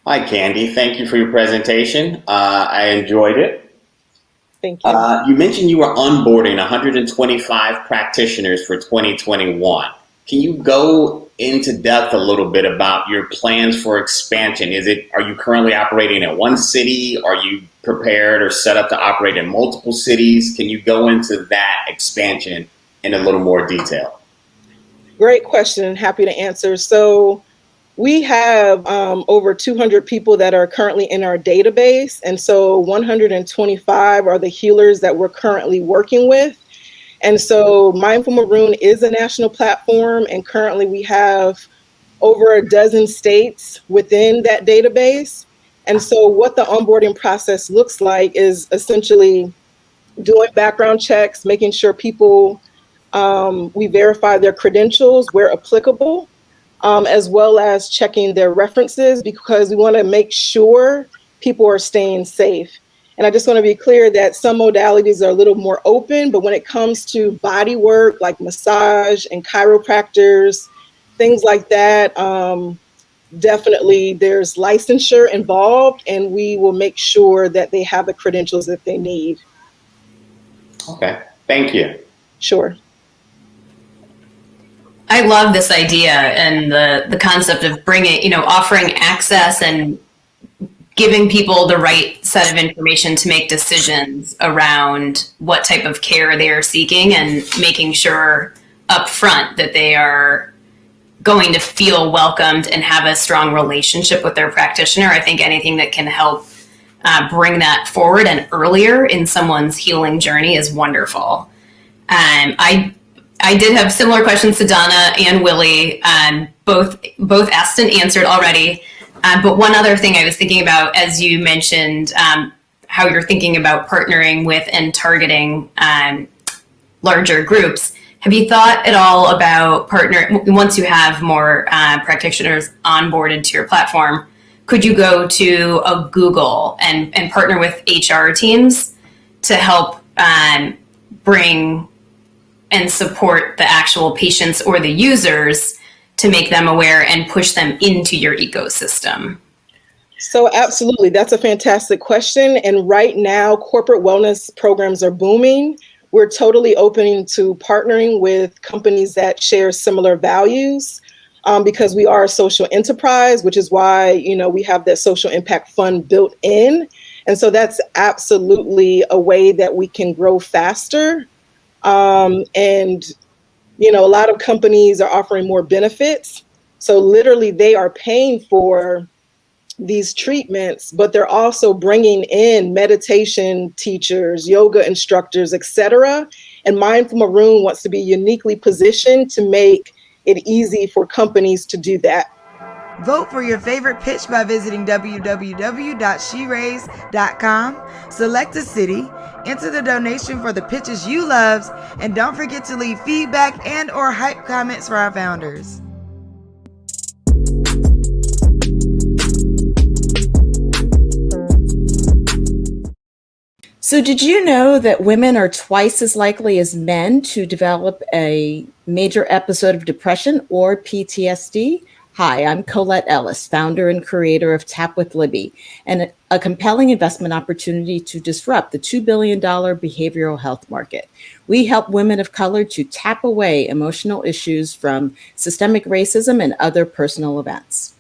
S4: Hi, Candy. Thank you for your presentation. I enjoyed it.
S11: Thank you.
S4: You mentioned you were onboarding 125 practitioners for 2021. Can you go into depth a little bit about your plans for expansion? Are you currently operating in one city? Are you prepared or set up to operate in multiple cities? Can you go into that expansion in a little more detail?
S11: Great question. Happy to answer. So we have over 200 people that are currently in our database. And so 125 are the healers that we're currently working with. And so Mindful Maroon is a national platform, and currently we have over a dozen states within that database. And so what the onboarding process looks like is essentially doing background checks, making sure people, we verify their credentials where applicable, as well as checking their references, because we want to make sure people are staying safe. And I just want to be clear that some modalities are a little more open, but when it comes to body work like massage and chiropractors, things like that, definitely there's licensure involved, and we will make sure that they have the credentials that they need.
S4: Okay, thank you.
S11: Sure.
S5: I love this idea and the concept of offering access and giving people the right set of information to make decisions around what type of care they are seeking, and making sure up front that they are going to feel welcomed and have a strong relationship with their practitioner. I think anything that can help bring that forward and earlier in someone's healing journey is wonderful. I did have similar questions to Donna and Willie, both asked and answered already. But one other thing I was thinking about, as you mentioned, how you're thinking about partnering with and targeting larger groups. Have you thought at all about once you have more practitioners onboarded to your platform, could you go to a Google and partner with HR teams to help bring and support the actual patients or the users to make them aware and push them into your ecosystem?
S11: So absolutely, that's a fantastic question. And right now, corporate wellness programs are booming. We're totally open to partnering with companies that share similar values, because we are a social enterprise, which is why, we have that social impact fund built in. And so that's absolutely a way that we can grow faster. A lot of companies are offering more benefits. So literally they are paying for these treatments, but they're also bringing in meditation teachers, yoga instructors, etc. And Mindful Maroon wants to be uniquely positioned to make it easy for companies to do that.
S1: Vote for your favorite pitch by visiting www.sheraise.com. Select a city, enter the donation for the pitches you love, and don't forget to leave feedback and or hype comments for our founders.
S12: So did you know that women are twice as likely as men to develop a major episode of depression or PTSD? Hi, I'm Colette Ellis, founder and creator of Tap with Libby, and a compelling investment opportunity to disrupt the $2 billion behavioral health market. We help women of color to tap away emotional issues from systemic racism and other personal events.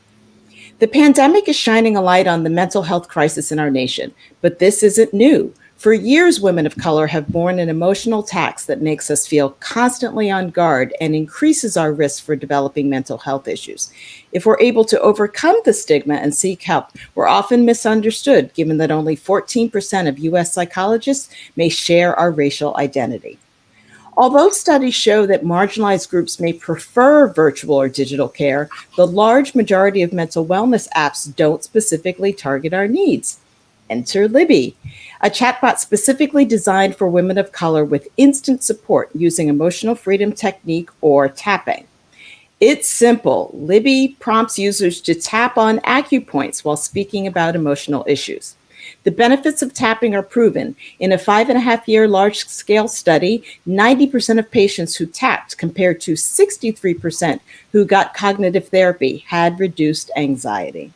S12: The pandemic is shining a light on the mental health crisis in our nation, but this isn't new. For years, women of color have borne an emotional tax that makes us feel constantly on guard and increases our risk for developing mental health issues. If we're able to overcome the stigma and seek help, we're often misunderstood, given that only 14% of U.S. psychologists may share our racial identity. Although studies show that marginalized groups may prefer virtual or digital care, the large majority of mental wellness apps don't specifically target our needs. Enter Libby, a chatbot specifically designed for women of color with instant support using emotional freedom technique or tapping. It's simple. Libby prompts users to tap on acupoints while speaking about emotional issues. The benefits of tapping are proven. In a 5.5-year large-scale study, 90% of patients who tapped, compared to 63% who got cognitive therapy, had reduced anxiety.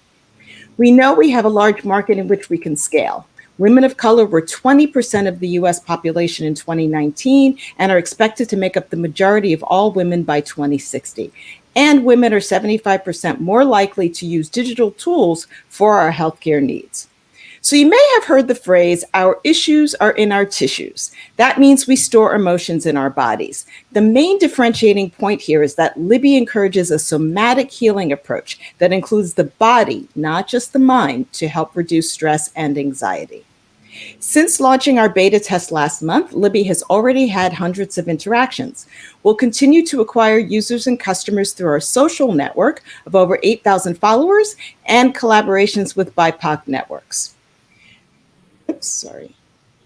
S12: We know we have a large market in which we can scale. Women of color were 20% of the US population in 2019 and are expected to make up the majority of all women by 2060. And women are 75% more likely to use digital tools for our healthcare needs. So you may have heard the phrase, our issues are in our tissues. That means we store emotions in our bodies. The main differentiating point here is that Libby encourages a somatic healing approach that includes the body, not just the mind, to help reduce stress and anxiety. Since launching our beta test last month, Libby has already had hundreds of interactions. We'll continue to acquire users and customers through our social network of over 8,000 followers and collaborations with BIPOC networks.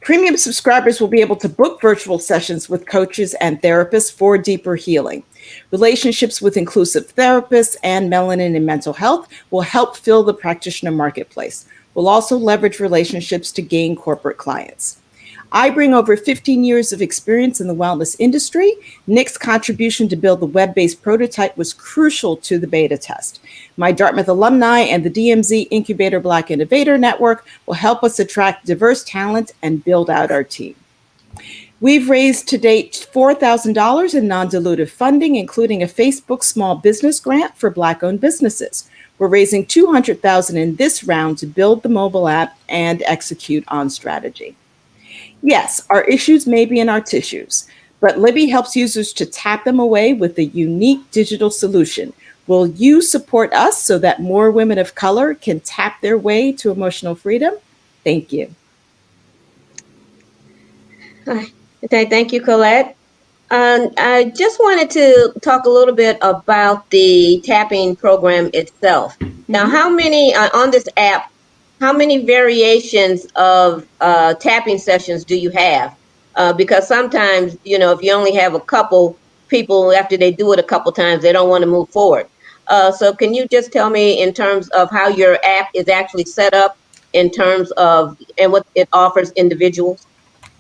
S12: Premium subscribers will be able to book virtual sessions with coaches and therapists for deeper healing. Relationships with inclusive therapists and melanin and mental health will help fill the practitioner marketplace. We'll also leverage relationships to gain corporate clients. I bring over 15 years of experience in the wellness industry. Nick's contribution to build the web-based prototype was crucial to the beta test. My Dartmouth alumni and the DMZ Incubator Black Innovator Network will help us attract diverse talent and build out our team. We've raised to date $4,000 in non-dilutive funding, including a Facebook small business grant for Black-owned businesses. We're raising $200,000 in this round to build the mobile app and execute on strategy. Yes, our issues may be in our tissues, but Libby helps users to tap them away with a unique digital solution. Will you support us so that more women of color can tap their way to emotional freedom? Thank you.
S3: Okay, thank you, Colette. I just wanted to talk a little bit about the tapping program itself. Now, how many on this app, how many variations of tapping sessions do you have? Because sometimes, you know, if you only have a couple people, after they do it a couple times, they don't want to move forward. So can you just tell me in terms of how your app is actually set up in terms of, and what it offers individuals?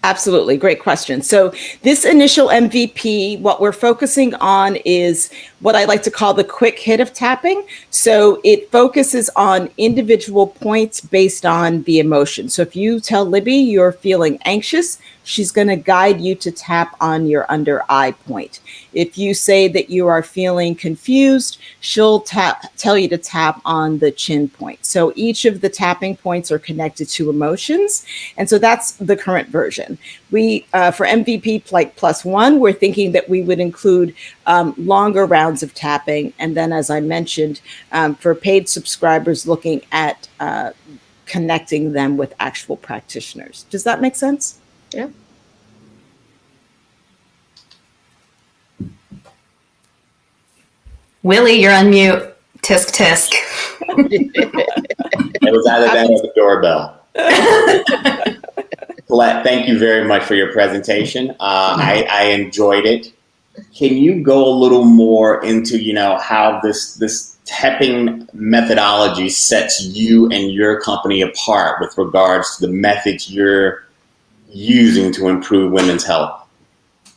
S12: Absolutely. Great question. So this initial MVP, what we're focusing on is what I like to call the quick hit of tapping. So it focuses on individual points based on the emotion. So if you tell Libby you're feeling anxious, she's going to guide you to tap on your under eye point. If you say that you are feeling confused, she'll tell you to tap on the chin point. So each of the tapping points are connected to emotions. And so that's the current version. session. We, for MVP plus one, we're thinking that we would include longer rounds of tapping. And then, as I mentioned, for paid subscribers, looking at connecting them with actual practitioners. Does that make sense?
S7: Yeah.
S5: Willie, you're on mute. Tisk tisk.
S4: It was either that or the doorbell. Colette, thank you very much for your presentation. I enjoyed it. Can you go a little more into, how this tapping methodology sets you and your company apart with regards to the methods you're using to improve women's health?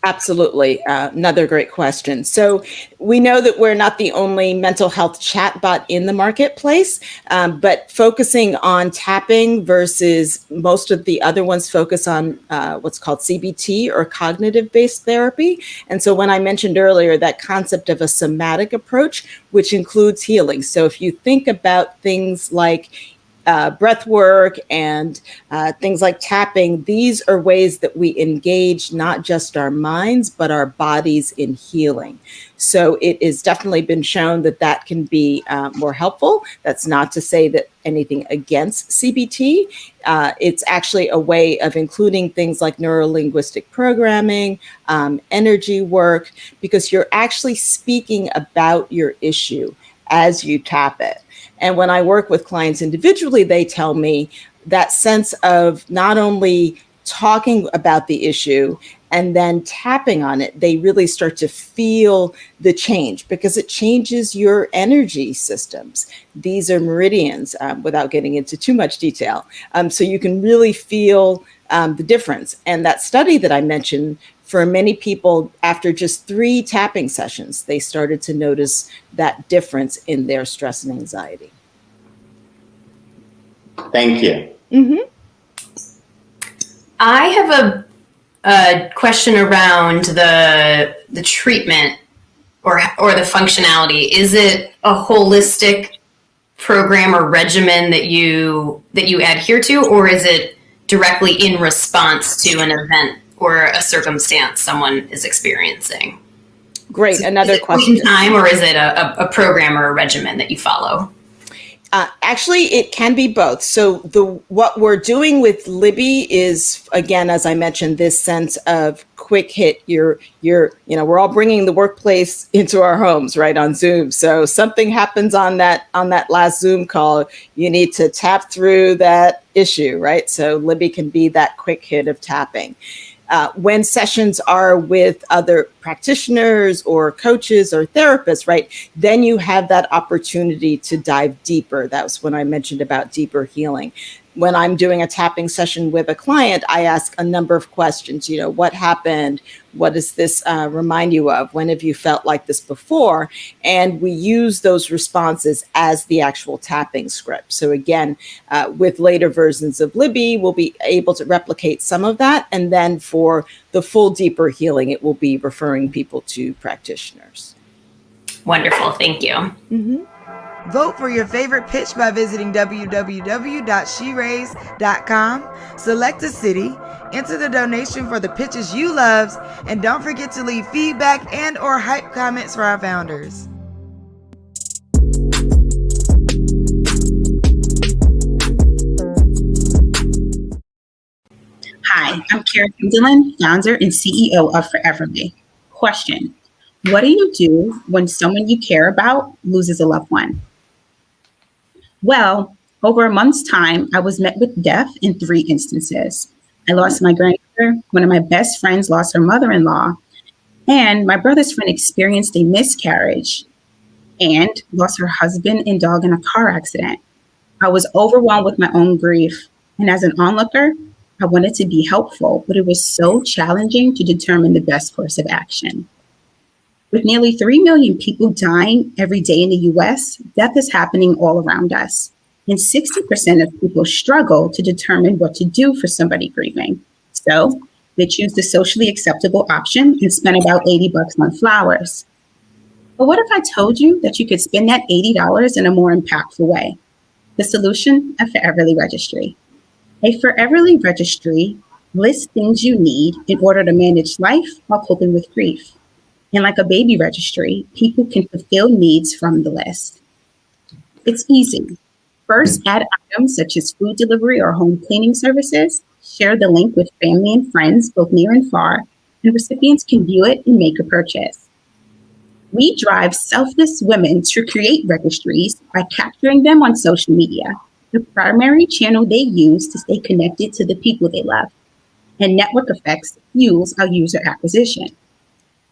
S12: Absolutely. Another great question. So we know that we're not the only mental health chatbot in the marketplace, but focusing on tapping versus most of the other ones focus on what's called CBT or cognitive-based therapy. And so when I mentioned earlier that concept of a somatic approach, which includes healing. So if you think about things like breath work and things like tapping, these are ways that we engage not just our minds, but our bodies in healing. So it has definitely been shown that that can be more helpful. That's not to say that anything against CBT. It's actually a way of including things like neuro-linguistic programming, energy work, because you're actually speaking about your issue as you tap it. And when I work with clients individually, they tell me that sense of not only talking about the issue and then tapping on it, they really start to feel the change because it changes your energy systems. These are meridians, without getting into too much detail. So you can really feel the difference. And that study that I mentioned, for many people, after just 3 tapping sessions, they started to notice that difference in their stress and anxiety.
S4: Thank you.
S12: Mm-hmm.
S5: I have a question around the treatment or the functionality. Is it a holistic program or regimen that you adhere to, or is it directly in response to an event or a circumstance someone is experiencing?
S12: Great. Another question.
S5: Time, or is it a program or a regimen that you follow?
S12: Actually, it can be both. So what we're doing with Libby is, again, as I mentioned, this sense of quick hit. We're all bringing the workplace into our homes, right, on Zoom. So something happens on that last Zoom call, you need to tap through that issue, right? So Libby can be that quick hit of tapping. When sessions are with other practitioners or coaches or therapists, right, then you have that opportunity to dive deeper. That was when I mentioned about deeper healing. When I'm doing a tapping session with a client, I ask a number of questions. What happened? What does this remind you of? When have you felt like this before? And we use those responses as the actual tapping script. So again, with later versions of Libby, we'll be able to replicate some of that. And then for the full deeper healing, it will be referring people to practitioners.
S5: Wonderful. Thank you.
S12: Mm-hmm.
S1: Vote for your favorite pitch by visiting www.sheraise.com. Select a city, enter the donation for the pitches you loved, and don't forget to leave feedback and or hype comments for our founders.
S13: Hi, I'm Kara Dillon, founder and CEO of Foreverly. Question: what do you do when someone you care about loses a loved one? Well, over a month's time, I was met with death in 3 instances. I lost my grandmother, one of my best friends lost her mother-in-law, and my brother's friend experienced a miscarriage and lost her husband and dog in a car accident. I was overwhelmed with my own grief, and as an onlooker, I wanted to be helpful, but it was so challenging to determine the best course of action. With nearly 3 million people dying every day in the US, death is happening all around us. And 60% of people struggle to determine what to do for somebody grieving. So they choose the socially acceptable option and spend about $80 on flowers. But what if I told you that you could spend that $80 in a more impactful way? The solution, a Foreverly registry. A Foreverly registry List things you need in order to manage life while coping with grief. And like a baby registry, people can fulfill needs from the list. It's easy. First, add items such as food delivery or home cleaning services. Share the link with family and friends, both near and far, and recipients can view it and make a purchase. We drive selfless women to create registries by capturing them on social media, the primary channel they use to stay connected to the people they love. And network effects fuels our user acquisition.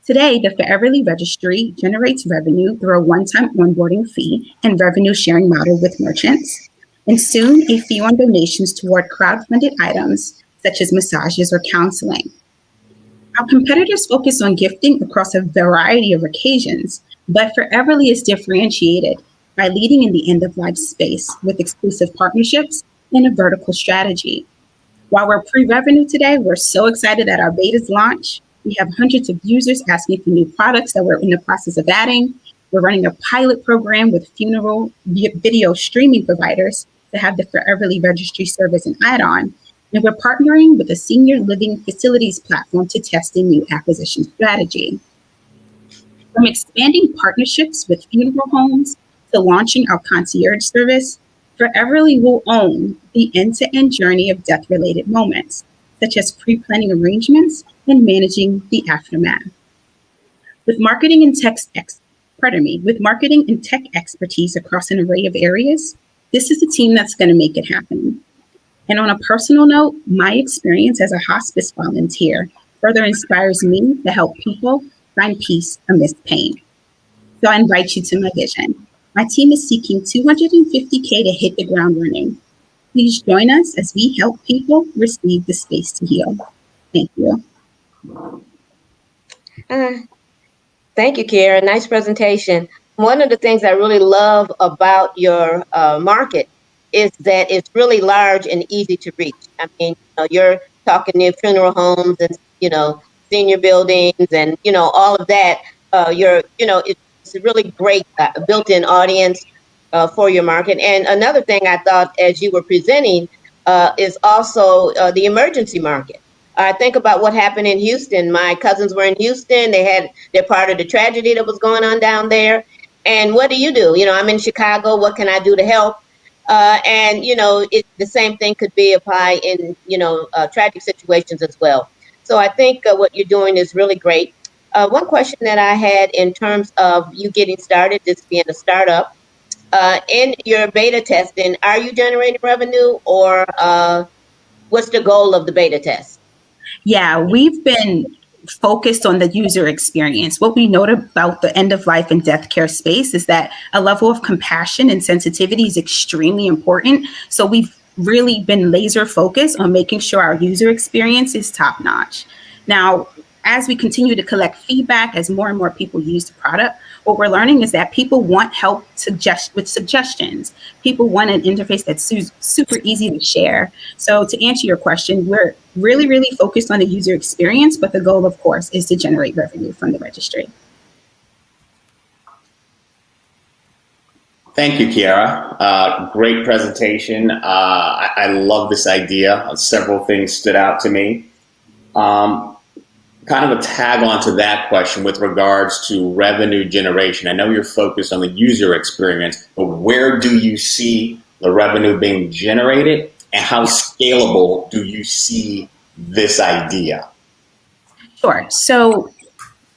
S13: Today, the Foreverly Registry generates revenue through a one-time onboarding fee and revenue sharing model with merchants, and soon a fee on donations toward crowdfunded items such as massages or counseling. Our competitors focus on gifting across a variety of occasions, but Foreverly is differentiated by leading in the end-of-life space with exclusive partnerships and a vertical strategy. While we're pre-revenue today, we're so excited at our beta's launch. We have hundreds of users asking for new products that we're in the process of adding. We're running a pilot program with funeral video streaming providers to have the Foreverly Registry serve as an add-on. And we're partnering with a senior living facilities platform to test a new acquisition strategy. From expanding partnerships with funeral homes to launching our concierge service, Foreverly will own the end-to-end journey of death-related moments, such as pre-planning arrangements and managing the aftermath. With marketing and tech expertise across an array of areas, this is the team that's going to make it happen. And on a personal note, my experience as a hospice volunteer further inspires me to help people find peace amidst pain. So I invite you to my vision. My team is seeking $250K to hit the ground running. Please join us as we help people receive the space to heal. Thank you.
S3: Thank you, Kiara. Nice presentation. One of the things I really love about your market is that it's really large and easy to reach. I mean, you're talking near funeral homes and, senior buildings and, all of that. It's a really great built-in audience for your market. And another thing I thought as you were presenting is also the emergency market. I think about what happened in Houston. My cousins were in Houston. They're part of the tragedy that was going on down there. And what do? I'm in Chicago. What can I do to help? The same thing could be applied in, tragic situations as well. So I think what you're doing is really great. One question that I had in terms of you getting started, this being a startup, in your beta testing, are you generating revenue or what's the goal of the beta test?
S13: Yeah, we've been focused on the user experience. What we note about the end of life and death care space is that a level of compassion and sensitivity is extremely important. So we've really been laser focused on making sure our user experience is top notch. Now, as we continue to collect feedback, as more and more people use the product, what we're learning is that people want help with suggestions. People want an interface that's super easy to share. So to answer your question, we're really, really focused on the user experience, but the goal, of course, is to generate revenue from the registry.
S4: Thank you, Kiara. Great presentation. I love this idea. Several things stood out to me. Kind of a tag on to that question with regards to revenue generation. I know you're focused on the user experience, but where do you see the revenue being generated and how scalable do you see this idea?
S13: Sure. So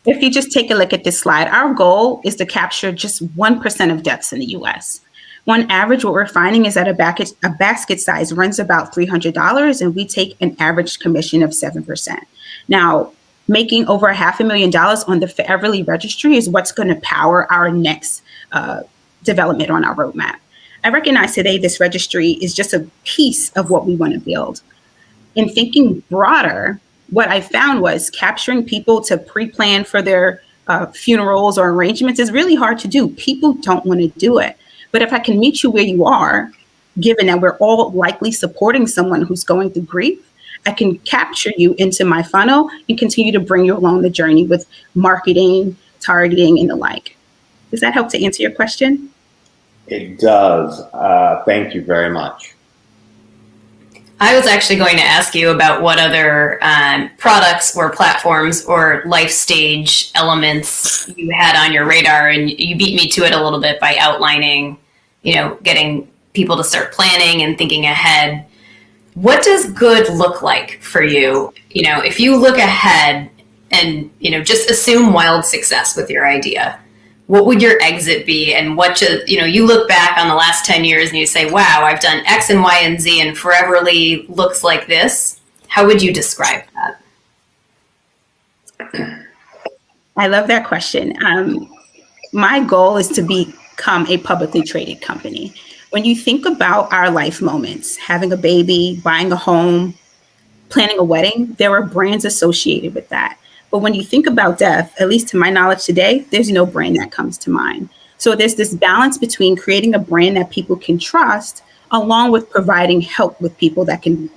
S13: if you just take a look at this slide, our goal is to capture just 1% of deaths in the US. On average, what we're finding is that a basket size runs about $300 and we take an average commission of 7%. Now, making over $500,000 on the Foreverly Registry is what's going to power our next development on our roadmap. I recognize today this registry is just a piece of what we want to build. In thinking broader, what I found was capturing people to pre-plan for their funerals or arrangements is really hard to do. People don't want to do it. But if I can meet you where you are, given that we're all likely supporting someone who's going through grief, I can capture you into my funnel and continue to bring you along the journey with marketing, targeting, and the like. Does that help to answer your question?
S4: It does. Thank you very much.
S5: I was actually going to ask you about what other products or platforms or life stage elements you had on your radar, and you beat me to it a little bit by outlining, getting people to start planning and thinking ahead. What does good look like for you? If you look ahead and, just assume wild success with your idea, what would your exit be? And you look back on the last 10 years and you say, wow, I've done X and Y and Z and Foreverly looks like this. How would you describe that?
S13: I love that question. My goal is to become a publicly traded company. When you think about our life moments, having a baby, buying a home, planning a wedding, there are brands associated with that. But when you think about death, at least to my knowledge today, there's no brand that comes to mind. So there's this balance between creating a brand that people can trust, along with providing help with people that can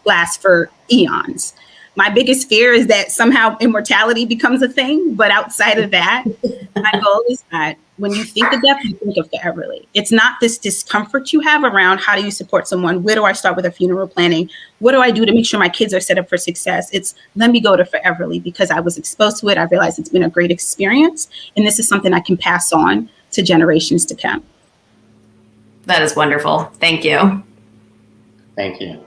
S13: last for eons. My biggest fear is that somehow immortality becomes a thing. But outside of that, my goal is that when you think of death, you think of Foreverly. It's not this discomfort you have around how do you support someone? Where do I start with a funeral planning? What do I do to make sure my kids are set up for success? It's let me go to Foreverly because I was exposed to it. I realized it's been a great experience. And this is something I can pass on to generations to come.
S5: That is wonderful. Thank you.
S4: Thank you.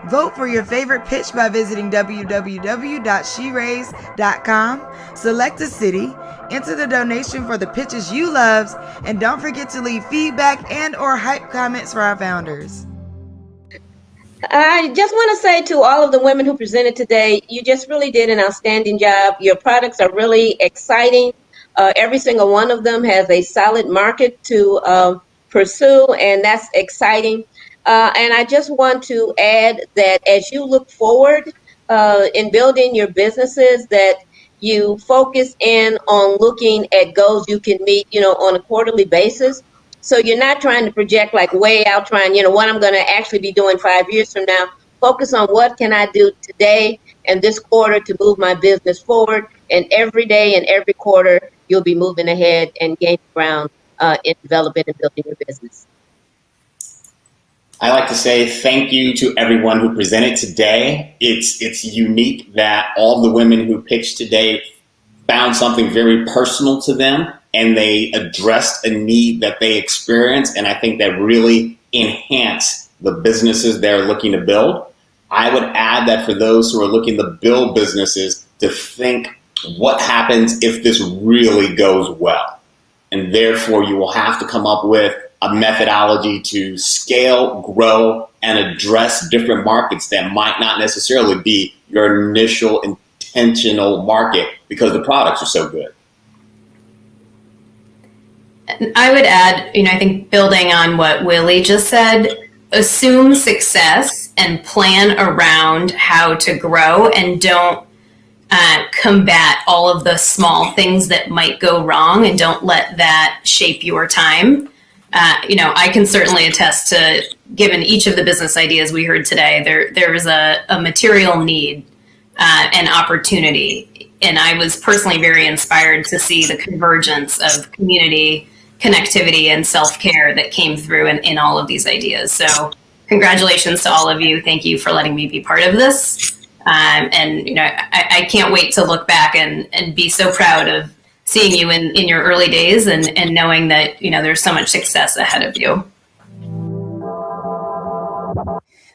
S1: Vote for your favorite pitch by visiting www.sheraise.com. Select a city, enter the donation for the pitches you love, and don't forget to leave feedback and or hype comments for our founders.
S3: I just want to say to all of the women who presented today, you just really did an outstanding job. Your products are really exciting. Every single one of them has a solid market to pursue, and that's exciting. And I just want to add that as you look forward in building your businesses, that you focus in on looking at goals you can meet, on a quarterly basis. So you're not trying to project like way out, trying, what I'm going to actually be doing 5 years from now. Focus on what can I do today and this quarter to move my business forward. And every day and every quarter, you'll be moving ahead and gaining ground in developing and building your business.
S4: I like to say thank you to everyone who presented today. It's unique that all the women who pitched today found something very personal to them and they addressed a need that they experienced. And I think that really enhanced the businesses they're looking to build. I would add that for those who are looking to build businesses, to think what happens if this really goes well. And therefore you will have to come up with a methodology to scale, grow, and address different markets that might not necessarily be your initial intentional market because the products are so good.
S5: I would add, I think building on what Willie just said, assume success and plan around how to grow and don't combat all of the small things that might go wrong and don't let that shape your time. I can certainly attest to, given each of the business ideas we heard today, there is a material need and opportunity. And I was personally very inspired to see the convergence of community, connectivity, and self-care that came through in all of these ideas. So congratulations to all of you. Thank you for letting me be part of this. I can't wait to look back and be so proud of seeing you in your early days and knowing that, there's so much success ahead of you.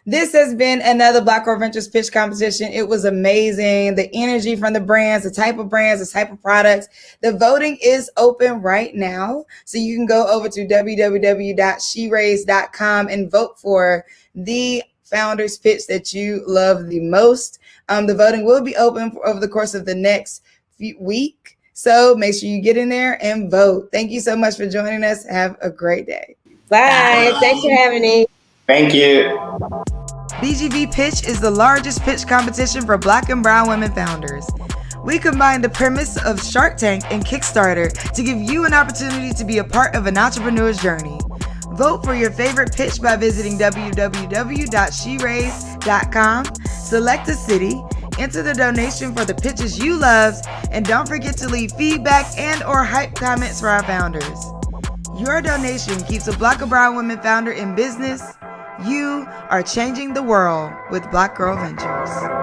S1: This has been another Black Girl Ventures pitch competition. It was amazing. The energy from the brands, the type of products. The voting is open right now. So you can go over to www.sheraise.com and vote for the founder's pitch that you love the most. The voting will be open over the course of the next week. So make sure you get in there and vote. Thank you so much for joining us. Have a great day.
S3: Bye. Thanks for having me.
S4: Thank you.
S1: BGV Pitch is the largest pitch competition for Black and brown women founders. We combine the premise of Shark Tank and Kickstarter to give you an opportunity to be a part of an entrepreneur's journey. Vote for your favorite pitch by visiting www.sheraise.com. Select a city, enter the donation for the pitches you love, and don't forget to leave feedback and or hype comments for our founders. Your donation keeps a Black or brown woman founder in business. You are changing the world with Black Girl Ventures.